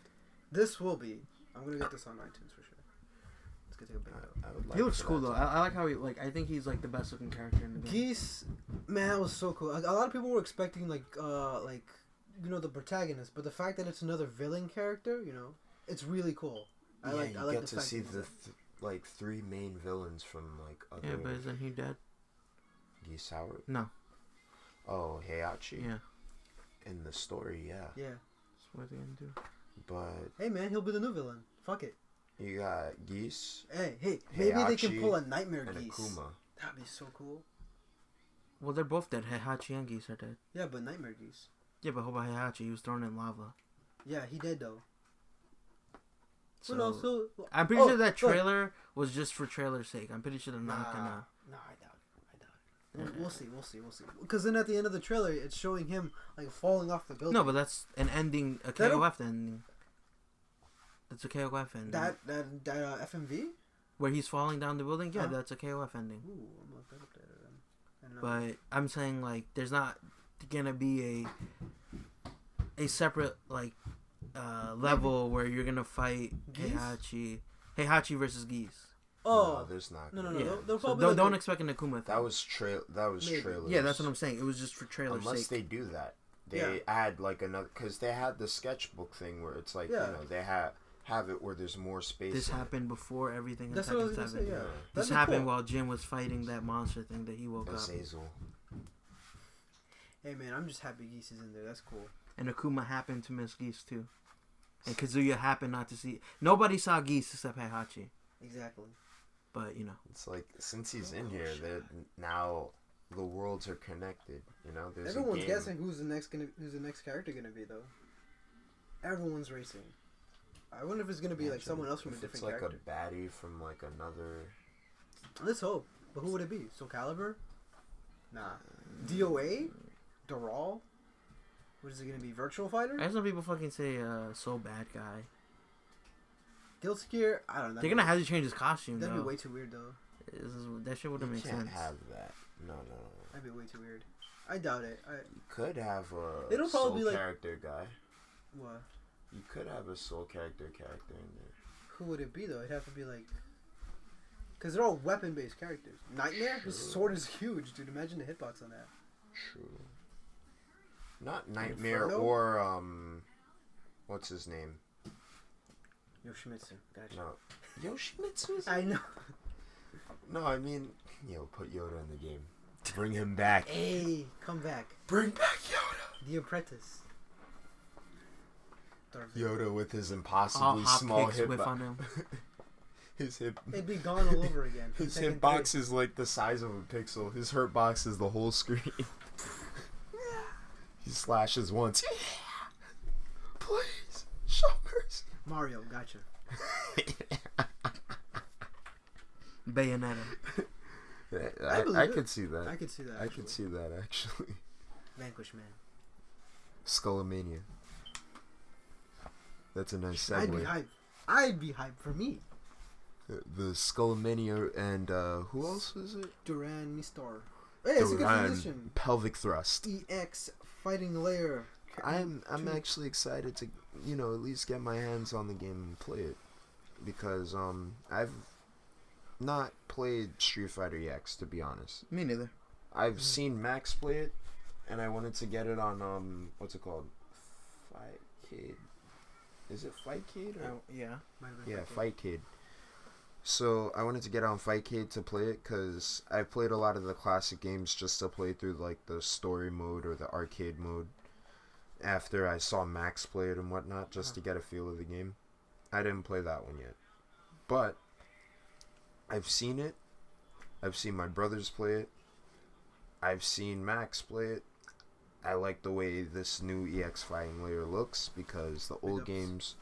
This will be. I'm gonna get this on iTunes for sure. Let's get take a big note. I would like He looks for cool that though. to I like how he like. I think he's like the best looking character in the game. Geese, man, that was so cool. A lot of people were expecting like the protagonist, but the fact that it's another villain character, it's really cool. I like get the to fact see that the 3 main villains from like other. Yeah, but isn't he dead? Geese Howard. No. Oh, Heihachi. Yeah. In the story, yeah. Yeah. So what's he gonna do? But Hey man, he'll be the new villain. Fuck it. you got Geese Hey, maybe they can Heihachi pull a Nightmare and Geese. Akuma. That'd be so cool. Well, they're both dead. Heihachi and Geese are dead. Yeah, but Nightmare Geese. Yeah, but how about Heihachi? He was thrown in lava. Yeah, he dead though. So, Well, no, so I'm pretty sure that look. trailer was just for trailer's sake. I'm pretty sure they're not gonna. No, I doubt it. We'll see. Because then at the end of the trailer, it's showing him like falling off the building. No, but that's an ending, a That'll- KOF ending. That's a KOF ending. that FMV. Where he's falling down the building? Yeah, Huh? that's a KOF ending. Ooh, I'm gonna look that up there then. I don't know. But I'm saying like there's not gonna be a separate like level where you're gonna fight Geese? Heihachi versus Geese. Oh No, there's not. no, Yeah. they'll So probably don't expect an Akuma thing. That was Maybe. trailers. Yeah, that's what I'm saying. It was just for trailer's Unless sake. they do that, they Yeah. add like another, because they had the sketchbook thing where it's like Yeah. they have it where there's more space. This in it. happened before everything in That's what I was Tekken gonna 7. say. Yeah, Yeah. This That'd be happened cool. while Jin was fighting that monster thing that he woke up. Azazel. Hey man, I'm just happy Geese is in there. That's cool. And Akuma happened to miss Geese too. And Kazuya happened not to see. Nobody saw Geese except Heihachi. Exactly. But, It's like since he's in here, that now the worlds are connected. There's Everyone's a game. guessing who's the next character gonna be though. Everyone's racing. I wonder if it's gonna be like Imagine someone else from a if different it's like character. a baddie from like another. Let's hope. But who would it be? Soul Calibur? Nah. DOA? Doral? What is it gonna be? Virtual Fighter? I heard some people fucking say so bad guy. Guilty Gear? I don't know. They're gonna have to change his costume That'd though. be way too weird though. That shit wouldn't You make can't sense. have that. No. That'd be way too weird. I doubt it. You could have a It'll soul probably be like- character guy. What? You could have a soul character in there. Who would it be though? It'd have to be like. Because they're all weapon based characters. Nightmare? His True. sword is huge, dude. Imagine the hitbox on that. True. Not Nightmare Inferno? or what's his name? Yoshimitsu. Gotcha. No, Yoshimitsu. I know. No, I mean, put Yoda in the game. Bring him back. Hey, come back. Bring back Yoda. The Apprentice. Yoda with his impossibly All hop small kicks hit. whiff on him. His hip. It'd be gone all over again. His hitbox is like the size of a pixel. His hurt box is the whole screen. He slashes once. Please, show mercy. Mario, gotcha. Bayonetta. I could see that. I could see that. I could see that actually. Vanquish Man. Skullomania. That's a nice I'd be segue. hyped. I'd be hyped for me. The Skullomania and who else was it? Duran Mistar. Hey, it's a good transition. Pelvic thrust. EX Fighting Layer. I'm actually excited to at least get my hands on the game and play it because I've not played Street Fighter EX to be honest. Me neither. I've seen Max play it, and I wanted to get it on what's it called? Fightcade. Is it Fightcade? Yeah. Yeah, Fightcade. So I wanted to get on Fightcade to play it because I played a lot of the classic games just to play through like the story mode or the arcade mode. After I saw Max play it and whatnot, just to get a feel of the game. I didn't play that one yet, but I've seen it. I've seen my brothers play it. I've seen Max play it. I like the way this new EX Fighting Layer looks because the old games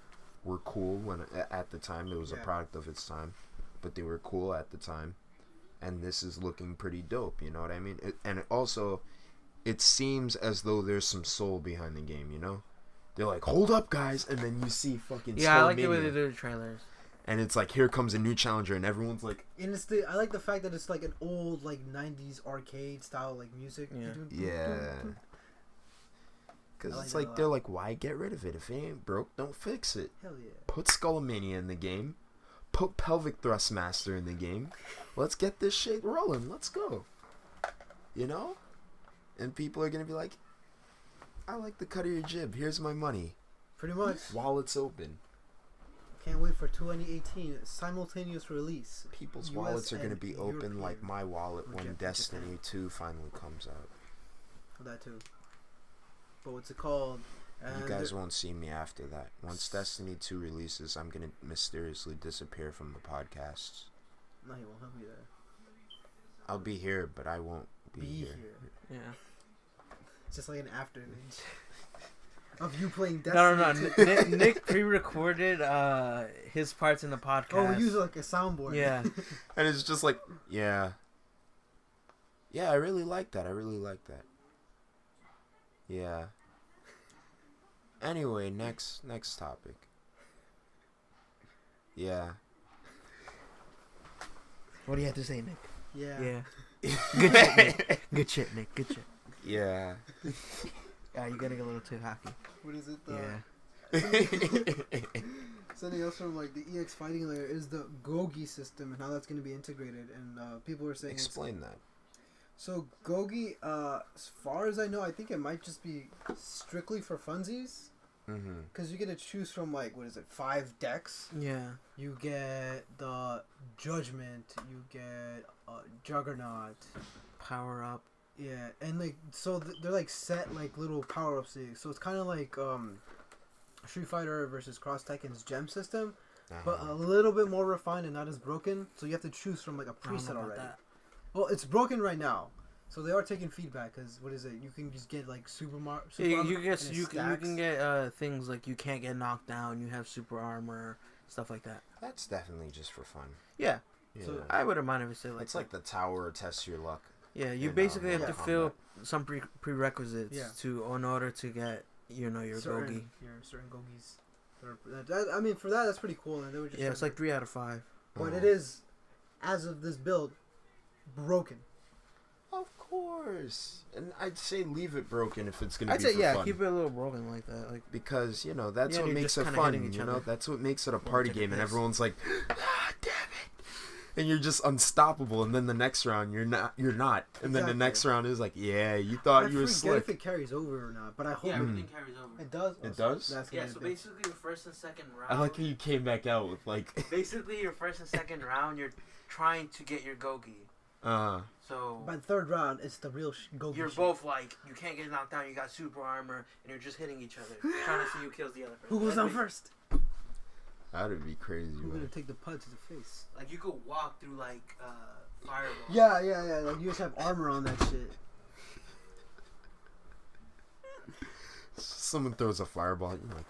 were cool when at the time. It was a product of its time, but they were cool at the time, and this is looking pretty dope. You know what I mean? It seems as though there's some soul behind the game. They're like, hold up, guys, and then you see fucking I like the way they do the trailers. And it's like, here comes a new challenger, and everyone's like... And I like the fact that it's like an old, like, 90s arcade style, like, music. Yeah. Because it's like, they're like, why get rid of it? If it ain't broke, don't fix it. Hell yeah. Put Skullomania in the game. Put Pelvic Thrust Master in the game. Let's get this shit rolling. Let's go. And people are going to be like, I like the cut of your jib. Here's my money. Pretty much. Wallet's open. Can't wait for 2018 simultaneous release. People's US wallets are going to be European. open like my wallet when Destiny 2 finally comes out. That too. But what's it called? You guys won't see me after that. Once Destiny 2 releases, I'm going to mysteriously disappear from the podcasts. No, he won't. He'll be there. I'll be here, but I won't be here. Yeah. It's just like an after image of you playing Destiny. No. Nick pre-recorded his parts in the podcast. Oh, we use it like a soundboard. Yeah. And it's just like, yeah, I really like that. Yeah. Anyway, next topic. Yeah. What do you have to say, Nick? Yeah. Good shit, Nick. Good shit, Nick. Good shit. Yeah. You're getting a little too happy. What is it? Yeah. Something else from like the EX Fighting Layer is the Gogi system and how that's going to be integrated. And people are saying explain that. So Gogi, as far as I know, I think it might just be strictly for funsies. Because you get to choose from 5 decks. Yeah. You get the Judgment. You get Juggernaut. Power up. Yeah, and they're set little power ups. So it's kind of like Street Fighter versus Cross Tekken's gem system, but a little bit more refined and not as broken. So you have to choose from a preset already. Well, it's broken right now, so they are taking feedback. Because what is it? You can just get Super Mario. You can get things like you can't get knocked down. You have super armor, stuff like that. That's definitely just for fun. Yeah. Yeah. So I wouldn't mind if it said it's like the tower test your luck. Yeah, you basically have to fill some prerequisites in order to get your Gogi. Your certain Gogis. I mean, for that's pretty cool. And they were just it's like 3 out of 5. But it is, as of this build, broken. Of course, and I'd say leave it broken if it's gonna be for fun. Keep it a little broken like that, because that's what makes it fun. That's what makes it a party game, and everyone's like, ah, damn it. And you're just unstoppable, and then the next round you're not, and then the next round is like, yeah, you thought you were slick. If it carries over or not, but I hope everything carries over. It does. It does. So basically, your first and second round. I like how you came back out with Basically, your first and second round, you're trying to get your Gogi. So by the third round, it's the real Gogi. You're both you can't get knocked down. You got super armor, and you're just hitting each other, trying to see who kills the other person. Who goes down first? That'd be crazy. We're Man. gonna take the pud to the face. Like you could walk through like fireballs. Yeah. Like you just have armor on that shit. Someone throws a fireball. You're like,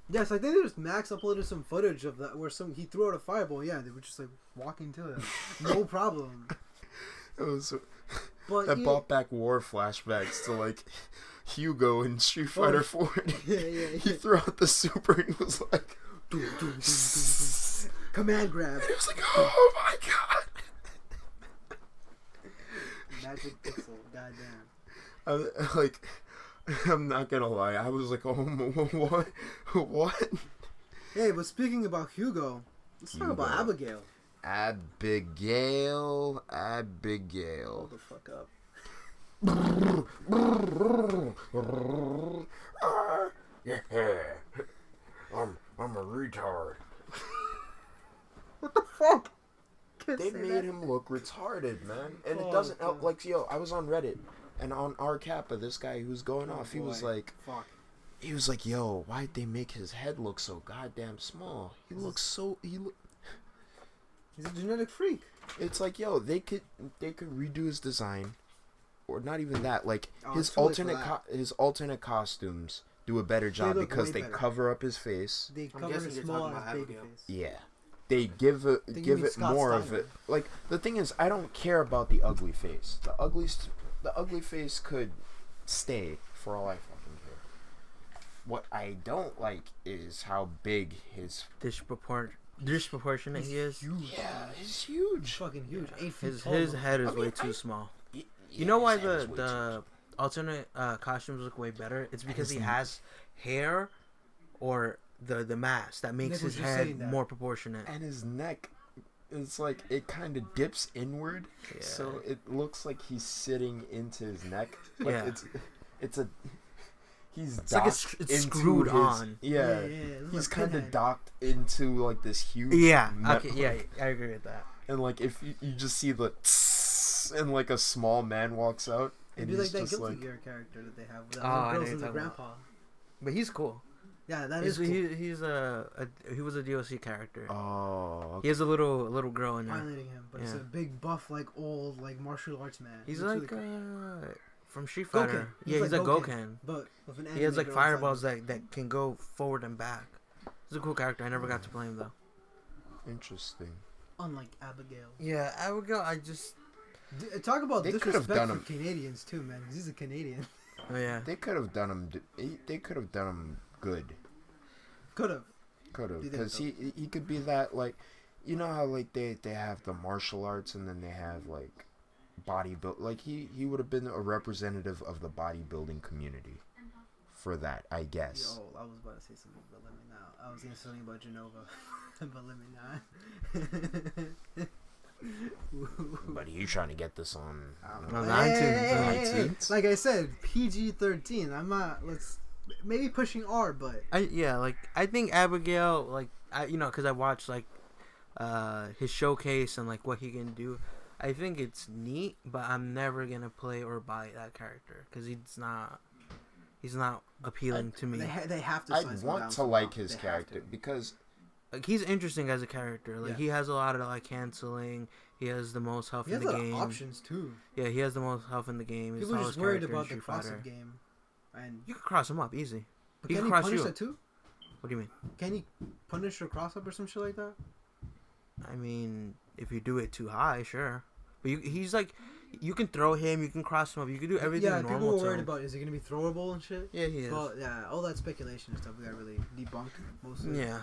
Yes, I think there's Max uploaded some footage of that where he threw out a fireball. Yeah, they were just like walking to it, no problem. it was. But That brought back war flashbacks to like Hugo in Street Fighter 4. Yeah. He threw out the super and he was like, command grab. It was like, oh my god. Magic pixel, goddamn. I'm not gonna lie. I was like, oh, what? Hey, but speaking about Hugo, let's talk about Abigail. Abigail. Hold the fuck up. Yeah, I'm a retard. What the fuck? They made him look retarded, man, and it doesn't help. Like, yo, I was on Reddit, and on R Kappa, this guy who's going off, he was like, fuck. He was like, yo, why'd they make his head look so goddamn small? He's a genetic freak. It's like, yo, they could redo his design, or not even that. Like his alternate costumes do a better job because they cover up his face. They cover his small ass baby face. Yeah, they give it more of it. Like the thing is, I don't care about the ugly face. The ugly face could stay for all I fucking care. What I don't like is how big his disproportionate he is. Huge. Yeah, he's huge. Fucking huge. 8 feet tall. His head is way too small. You know why the alternate costumes look way better? It's because he has hair or the mask that makes his head more proportionate. And his neck, it's like it kind of dips inward, so it looks like he's sitting into his neck. Like it's docked like it's screwed on. Yeah, he's kind of docked into like this huge. Yeah, okay, yeah, I agree with that. And like if you just see the and like a small man walks out, it'd be like that Guilty Gear character that they have with the girls and the grandpa. But he's cool. Yeah, that is cool. He was a DLC character. Oh, okay. He has a little girl in there. Violating him, but it's a big buff, like old, like martial arts man. He's like from Street Fighter. He's like Goken. But with an he has like fireballs that can go forward and back. He's a cool character. I never got to play him though. Interesting. Unlike Abigail. Yeah, Abigail. I just talk about disrespect for Canadians too, man. Because he's a Canadian. Oh yeah. They could have done him. They could have done him good. Could have. Because he could be that, like, you know how like they have the martial arts and then they have like bodybuild. Like he would have been a representative of the bodybuilding community for that, I guess. I was about to say something, but let me not. I was gonna say something about Genova, but let me not. But you trying to get this on iTunes? Like I said, PG-13. I'm not. Maybe pushing R, but I think Abigail, because I watched like his showcase and like what he can do. I think it's neat, but I'm never gonna play or buy that character because he's not appealing to me. They have to. I want to like his character because like he's interesting as a character. Like he has a lot of like canceling. He has the most health in the game. He has a lot of options too. Yeah, he has the most health in the game. People are just worried about the cross-up game. And you can cross him up easy. But can he punish that too? What do you mean? Can he punish your cross-up or some shit like that? I mean, if you do it too high, sure. But he's like, you can throw him, you can cross him up, you can do everything normal. Yeah, people were worried about, is he going to be throwable and shit? Yeah, he is. Well, yeah, all that speculation and stuff we got really debunked mostly. Yeah.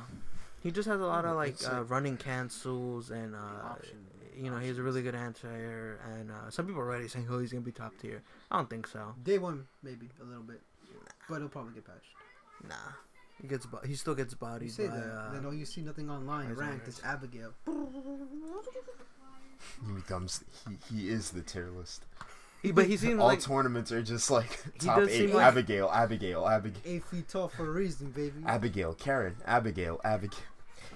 He just has a lot of like running cancels and he has a really good anti-air and some people are already saying, oh, he's going to be top tier. I don't think so. Day one, maybe a little bit. But he'll probably get patched. Nah. He still gets bodied. You say that. Then all you see nothing online ranked is Abigail. He is the tier list. But he seems all like tournaments are just like top 8. Like Abigail. 8 feet tall for a reason, baby. Abigail. Karen. Abigail.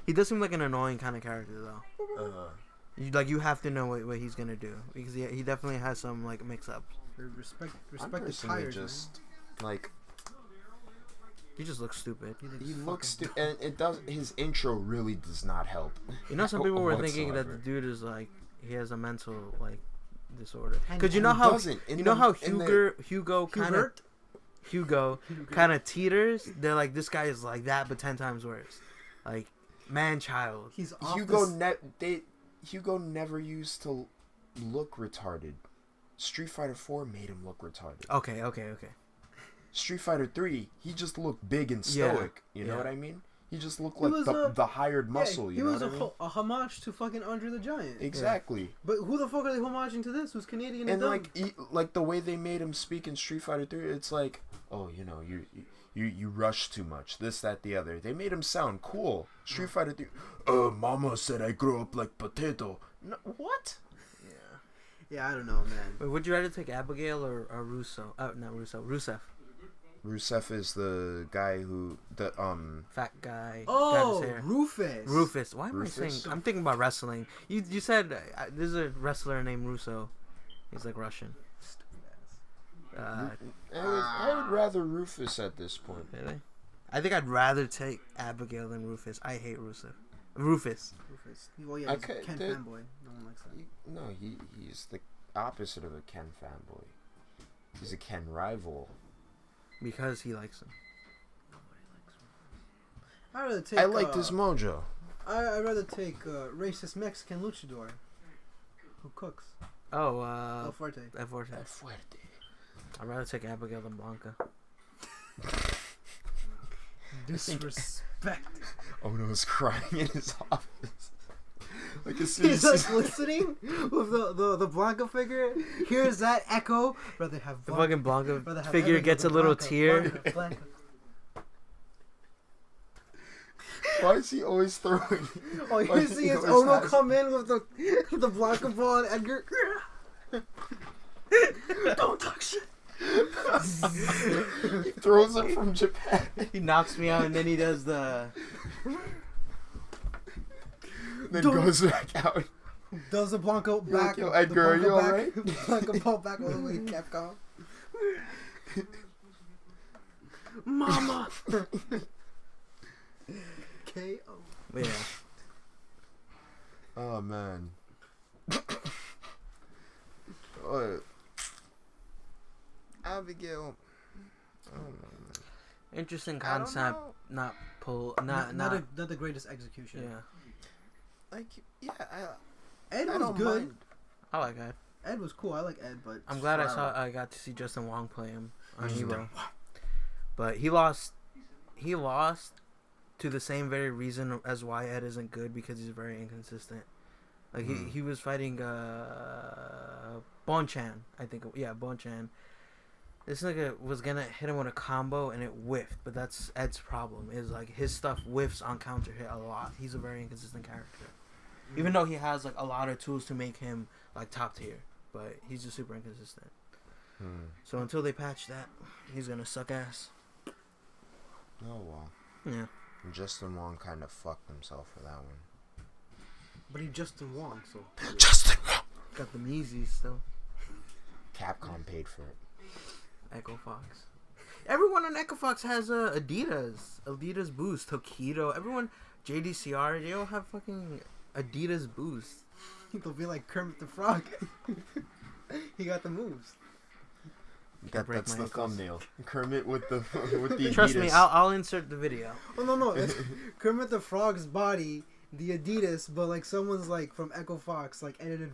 He does seem like an annoying kind of character though. You have to know what he's gonna do because he definitely has some like mix-ups. Respect the tires, just like He just looks stupid. He looks stupid, and it does. His intro really does not help. You know, some people were thinking that the dude is like he has a mental like disorder. Because you know how Hugo kind of teeters. They're like, this guy is like that, but 10 times worse. Like man child. He's off Hugo never used to look retarded. Street Fighter 4 made him look retarded. Okay. Street Fighter 3, he just looked big and stoic. You know what I mean? He just looked like the hired muscle. He was a homage to fucking Andre the Giant. Exactly. Yeah. But who the fuck are they homaging to this? Who's Canadian and like the way they made him speak in Street Fighter 3, it's like, oh, you know, you rush too much. This, that, the other. They made him sound cool. Street Fighter 3. Mama said I grew up like potato. No, what? Yeah, I don't know, man. Wait, would you rather take Abigail or Russo? Not Russo. Rusev. Rusev is the guy who fat guy. Oh, Rufus. Rufus. Why am I saying? I'm thinking about wrestling. You said there's a wrestler named Russo. He's like Russian. I would rather Rufus at this point. Really? I think I'd rather take Abigail than Rufus. I hate Rufus. Well, yeah, he's a Ken fanboy. No one likes that. No, he's the opposite of a Ken fanboy. He's a Ken rival. Because he likes him. I'd rather take. I like this mojo. I'd rather take racist Mexican luchador who cooks. Oh, El Fuerte. El Fuerte. I'd rather take Abigail than Blanca. Disrespect. Oh no, he's crying in his office. Like he's like listening with the Blanca figure. Here's that echo. Rather have the fucking Blanca figure gets a little tear. Blanca. Why is he always throwing? Oh, you see his Ono come in with the Blanca ball and Edgar. Don't talk shit. He throws it from Japan. He knocks me out and then he does the. Then goes back out. Does the Blanco back? Yo, Edgar, are you alright? Blanco ball back all the way to Capcom. Mama. K.O. Yeah. Oh man. Abigail. I don't know, man. Interesting concept. Not the greatest execution. Yeah. Like, yeah, Ed was good. Mind. I like Ed. Ed was cool. I like Ed, but I'm glad I got to see Justin Wong play him on Evo. But he lost to the same very reason as why Ed isn't good, because he's very inconsistent. Like he was fighting Bonchan, I think. Yeah, Bonchan. This nigga was gonna hit him with a combo and it whiffed, but that's Ed's problem. Is like his stuff whiffs on counter hit a lot. He's a very inconsistent character, even though he has like a lot of tools to make him like top tier, but he's just super inconsistent. So until they patch that, he's gonna suck ass. Oh well. Yeah. Justin Wong kind of fucked himself for that one. But he Justin Wong, so Justin Wong got the Yeezys still. Capcom paid for it. Echo Fox. Everyone on Echo Fox has Adidas Boost, Tokido. Everyone, JDCR, they all have fucking Adidas Boost. They'll be like Kermit the Frog. He got the moves. That's the thumbnail. Kermit with the Adidas. Trust me, I'll insert the video. Oh no, it's Kermit the Frog's body, the Adidas, but like someone's like from Echo Fox like edited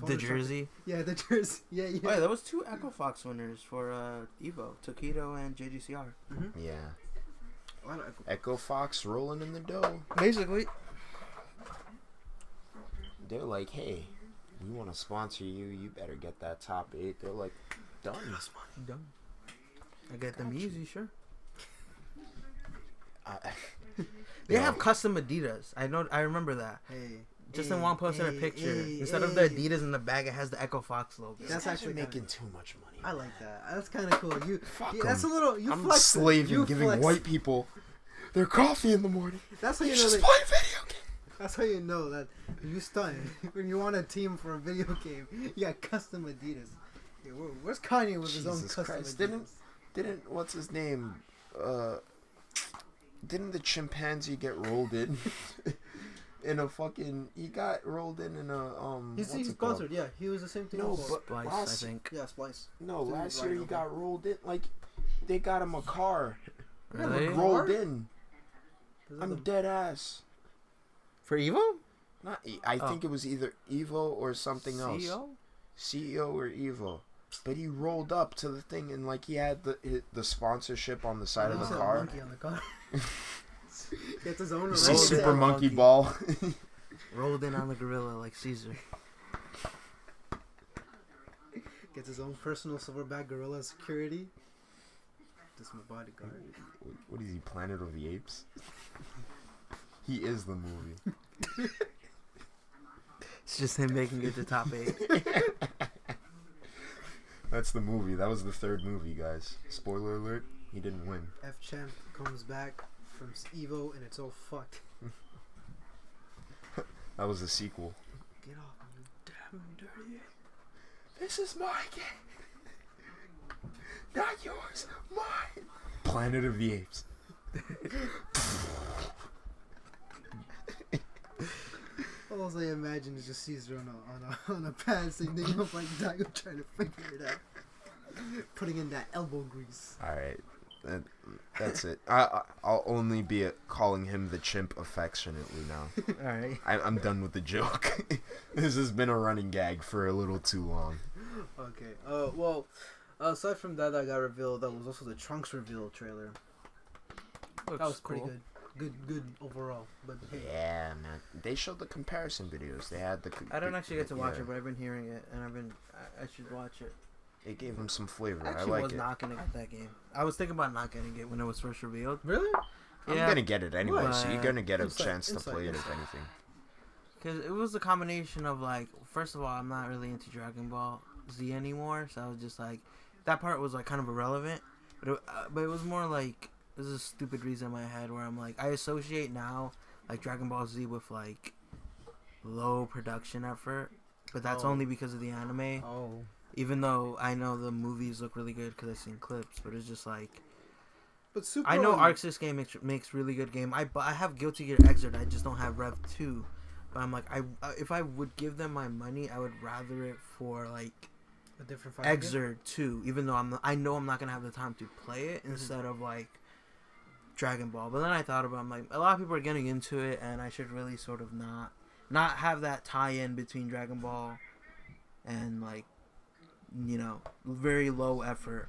the jersey. Yeah, the jersey. Yeah. Oh, yeah, there was 2 Echo Fox winners for Evo, Tokido and JGCR. Mm-hmm. Yeah. A lot of Echo Fox rolling in the dough. Basically. They're like, hey, we want to sponsor you. You better get that top 8. They're like, done. Done. I get them easy, sure. They have custom Adidas. I remember that. Hey. Justin Wong posted a picture. Instead of the Adidas in the bag, it has the Echo Fox logo. That's actually making too much money. I like that. That's kind of cool. That's a little. I'm slaving, giving white people their coffee in the morning. That's how you know. Just play a video game. That's how you know that you stunned. When you want a team for a video game, you got custom Adidas. Yeah, where's Kanye with his own custom Adidas? Didn't what's his name? Didn't the chimpanzee get rolled in? In a fucking, he got rolled in a He's sponsored. Yeah, he was the same thing. No, before. but Splice, I think. Yeah, Splice. No, Dude, last right year he over. got rolled in. Like, they got him a car. Really? Rolled in. Is that I'm the- dead ass. For Evo? Not. I think it was either Evo or something else. CEO? CEO or Evo. But he rolled up to the thing and like he had the sponsorship on the side of He the said car. monkey on the car. Gets his own. You see Rolled Super in. Monkey Ball. Rolled in on the gorilla like Caesar. Gets his own personal silverback gorilla security. Just my bodyguard. What is he, Planet of the Apes? He is the movie. It's just him making it to top 8. That's the movie. That was the third movie, guys. Spoiler alert, he didn't win. F Champ comes back from Evo and it's all fucked. That was the sequel. Get off me, damn dirty. This is my game. Not yours, mine. Planet of the Apes. All I imagine is just Caesar on a pad sitting up like Dago trying to figure it out. Putting in that elbow grease. Alright. That's it. I'll only be calling him the chimp affectionately now. Alright. I'm done with the joke. This has been a running gag for a little too long. Okay. Well, aside from that got revealed, that was also the Trunks reveal trailer. That was pretty good. Good overall. But hey. Yeah, man. They showed the comparison videos. They had the. I don't actually get to watch yeah. it, but I've been hearing it, and I should watch it. It gave him some flavor. I I actually like was it. not gonna get that game. I was thinking about not getting it when it was first revealed. Really? I'm Yeah, gonna get it anyway, But- so you're gonna get a Insight, chance to insight, play it if insight. anything. because it was a combination of like, first of all, I'm not really into Dragon Ball Z anymore, so I was just like, that part was like kind of irrelevant. But it was more like, this is a stupid reason in my head where I'm like, I associate now like Dragon Ball Z with like low production effort, but that's Oh. only because of the anime. Oh. Even though I know the movies look really good because I've seen clips, but it's just like, But Super. I know Arc Sys game makes really good game. I have Guilty Gear Xrd. I just don't have Rev 2. But I'm like, if I would give them my money, I would rather it for like a different fighting game? Xrd 2. Even though I know I'm not gonna have the time to play it instead of like Dragon Ball. But then I thought about, I'm like, a lot of people are getting into it, and I should really sort of not have that tie-in between Dragon Ball and like, you know, very low effort.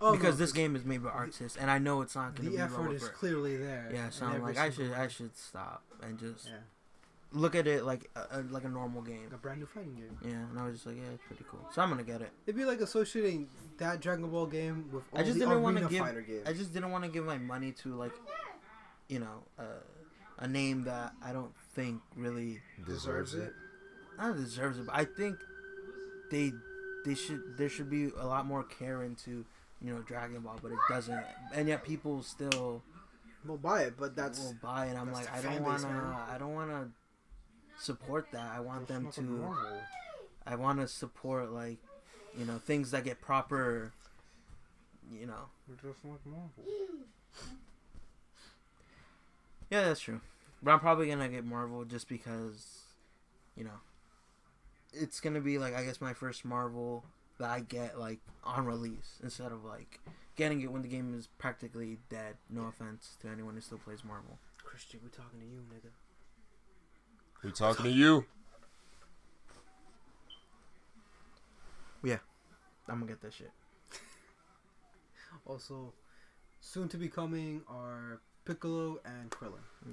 Oh, Because no, this game is made by Arc Sys, and I know it's not going to the be effort low is effort. clearly there. Yeah, so in I'm every like, I single should stop and just Yeah. look at it like a normal game. A brand new fighting game. Yeah, and I was just like, yeah, it's pretty cool. So I'm gonna get it. It'd be like associating that Dragon Ball game with all I just the didn't want to arena give. fighter games. I just didn't want to give my money to like, you know, a name that I don't think really Deserves it. not deserves it. But I think there should be a lot more care into, you know, Dragon Ball, but it doesn't. And yet people still We'll buy it, but that's will buy it. I'm that's like, the I fan don't base, wanna. man. I don't wanna support that. I want them It's not to. normal. I want to support, like, you know, things that get proper, you know. We're just like Marvel. Yeah, that's true. But I'm probably going to get Marvel just because, you know, it's going to be, like, I guess my first Marvel that I get, like, on release instead of, like, getting it when the game is practically dead. No offense to anyone who still plays Marvel. Christian, we're talking to you, nigga. We talking to you? I'm going to get that shit. Also, soon to be coming are Piccolo and Krillin. Yeah.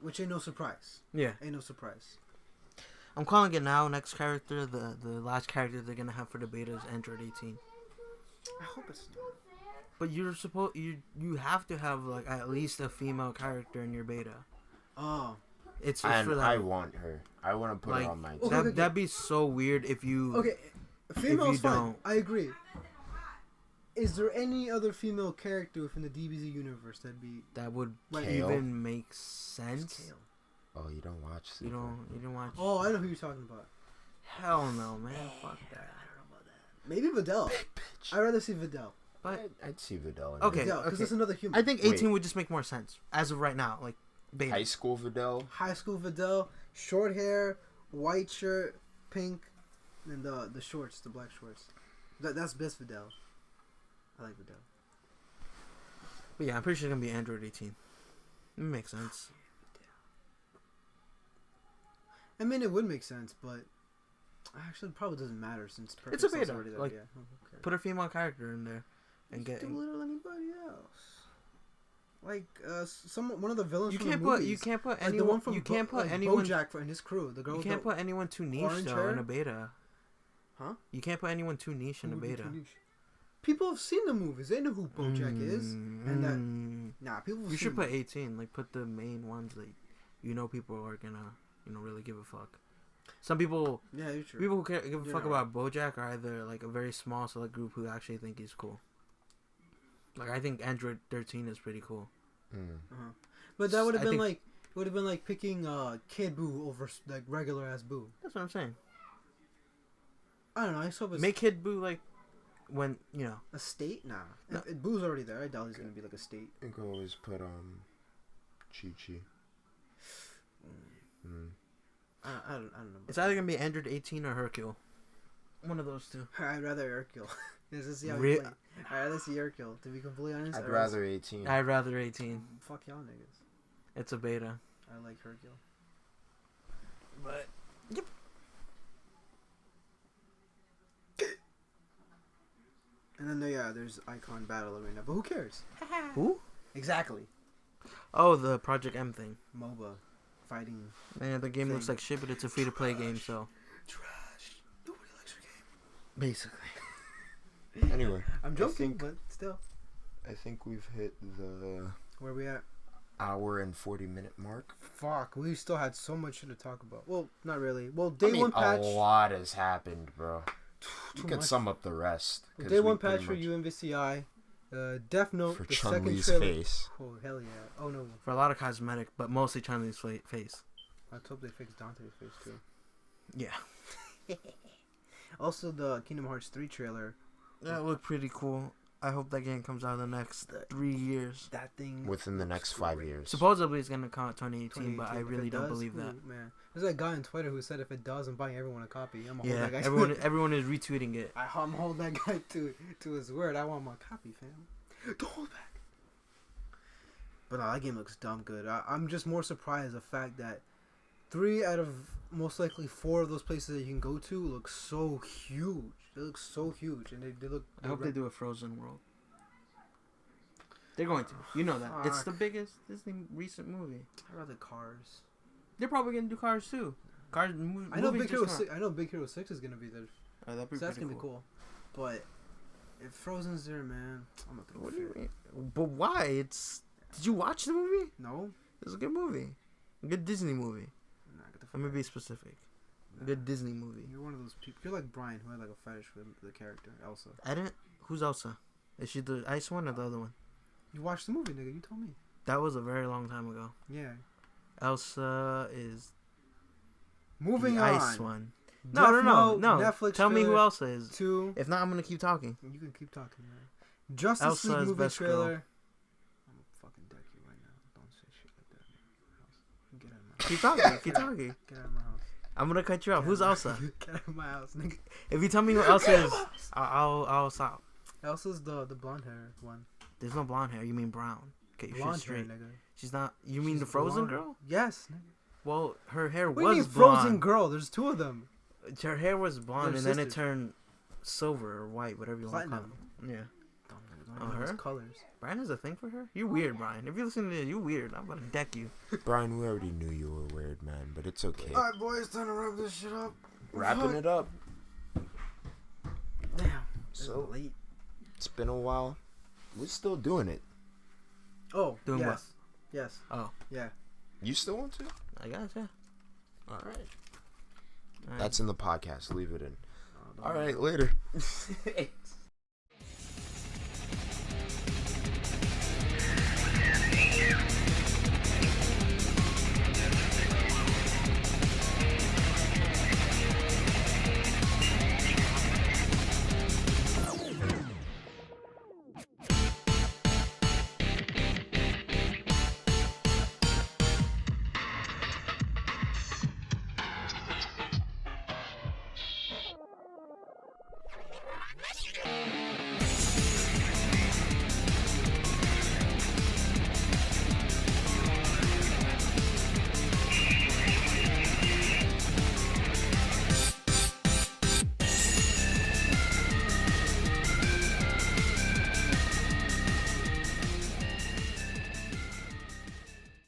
Which ain't no surprise. Yeah. Ain't no surprise. I'm calling it now. Next character, the last character they're going to have for the beta is Android 18. I hope it's not. But you have to have like at least a female character in your beta. Oh. It's just for And that. I want her. I want to put Like, her on my Okay, team. That'd be so weird if you. Okay. Female's you fine. don't. I agree. Is there any other female character within the DBZ universe that'd be That would like Kale? even make sense. Kale? Oh, you don't watch You Super. didn't watch. Oh, I know who you're talking about. Hell no, man. Fuck that. Maybe Videl. I'd rather see Videl. But I'd see Videl. Okay, because it's another human. I think 18 would just make more sense as of right now. Like, beta. High school Videl. High school Videl, short hair, white shirt, pink, and the shorts, the black shorts. That's best Videl. I like Videl. But yeah, I'm pretty sure it's gonna be Android 18. It makes sense. I mean, it would make sense, but actually, it probably doesn't matter since It's a Perfect Cell's beta. already there. Like, yeah. put a female character in there and Just get. do little anybody else. Like one of the villains. You from can't the put. movies. You can't put Like anyone. the one from You can't put like anyone. BoJack and his crew. The girl. You with can't the put anyone too niche orange though hair? in a beta. Huh? You can't put anyone too niche in a Who would be beta. too niche? People have seen the movies. They know who BoJack is, and that people. Have You seen should put them. 18. Like, put the main ones that people are gonna really give a fuck. Some people. Yeah, you're true. People who give a You're fuck not about BoJack are either like a very small select group who actually think he's cool. Like, I think Android 13 is pretty cool. But that would have I been think- like it would have been like picking Kid Boo over like regular ass Boo. That's what I'm saying. I don't know. I hope it's Make Kid Boo like when a state. Nah, No. if Boo's already there. I doubt he's gonna be like a state. You can always put Chi Chi. I don't know. It's either gonna be Android 18 or Hercule. One of those two. I'd rather Hercule. Let's just see how Re- he play. I'd rather see Hercule. To be completely honest, I'd rather 18. I'd rather 18. Fuck y'all niggas. It's a beta. I like Hercule. But And then there's Icon Battle Arena, but who cares? who? Exactly. Oh, the Project M thing. MOBA, fighting. Man, the game looks Thing. like shit, but it's a free to play game, so Trash. Nobody likes your game. basically. Anyway, I'm joking, think- but still. I think we've hit the Where we at? hour and 40-minute mark. Fuck, we still had so much shit to talk about. Well, not really. Well, day I mean, one patch. a lot has happened, bro. You Too could much. sum up the rest. 'cause Day we one pretty patch for much- UMVCI. Death Note, for the second Chun-Li's trailer. face. Oh hell yeah! Oh no, For a lot of cosmetic, but mostly Chinese face. I hope they fix Dante's face too. Yeah. Also, the Kingdom Hearts 3 trailer. That looked pretty cool. I hope that game comes out in the next 3 years. That thing. Within the next 5 years. Supposedly it's gonna come out 2018, but I 2018. If really it don't does, believe ooh, that. Man, there's a guy on Twitter who said if it does, I'm buying everyone a copy. I'm gonna Yeah, hold that guy. everyone is retweeting it. I'm holding that guy to his word. I want my copy, fam. Don't hold back. But that game looks dumb good. I'm just more surprised the fact that 3 out of most likely 4 of those places that you can go to look so huge. They look so huge, and they look. I hope they do a Frozen World. They're going to. You know that. It's the Fuck. biggest Disney recent movie. I'd rather Cars. They're probably gonna do Cars too. Cars movie. I know movie Big Hero just 6. I know Big Hero 6 is gonna be there. Oh, that'd be So that's pretty gonna be cool. But if Frozen's there, man, I'm not gonna. What do you mean? But why? Did you watch the movie? No. It's a good movie. A good Disney movie. Nah, get the fuck I'm gonna out. be specific. A Nah. good Disney movie. You're one of those people. You're like Brian, who had like a fetish for the character Elsa. I didn't. Who's Elsa? Is she the ice one or the other one? You watched the movie, nigga. You told me. That was a very long time ago. Yeah. Elsa is Moving the on. ice one. Death No. Note, No. Netflix Tell me who trailer Elsa is. 2. If not, I'm gonna keep talking. You can keep talking, man. Justice Elsa League is movie best girl. trailer. I'm gonna fucking deck you right now. Don't say shit like that. Get out of my house. Keep talking. Keep talking. Get out of my house. I'm gonna cut you off. Get Who's out of Elsa? my- Get out of my house, nigga. If you tell me who Elsa is, I'll stop. Elsa's the blonde hair one. There's no blonde hair. You mean brown? Get your shit Blonde hair, straight. nigga. She's not. You mean She's the Frozen blonde. girl? Yes, nigga. Well, her hair What do you was mean Frozen blonde. girl? There's 2 of them. Her hair was blonde, They're and then it sisters. turned silver or white, whatever you want to call Platinum. it. Yeah. Dumb nigga. Oh, Don't even know her? those colors. Brian has a thing for her? You're weird, Brian. If you listen to this, you weird. I'm gonna deck you. Brian, we already knew you were weird, man, but it's okay. Alright, boys, time to wrap this shit up. Wrapping it up. Damn. So- late. It's been a while. We're still doing it. Oh, Doing yes. what? Yes. Oh. Yeah. You still want to? I guess, yeah. All right. All right. That's in the podcast. Leave it in. Oh, don't All worry. right, later.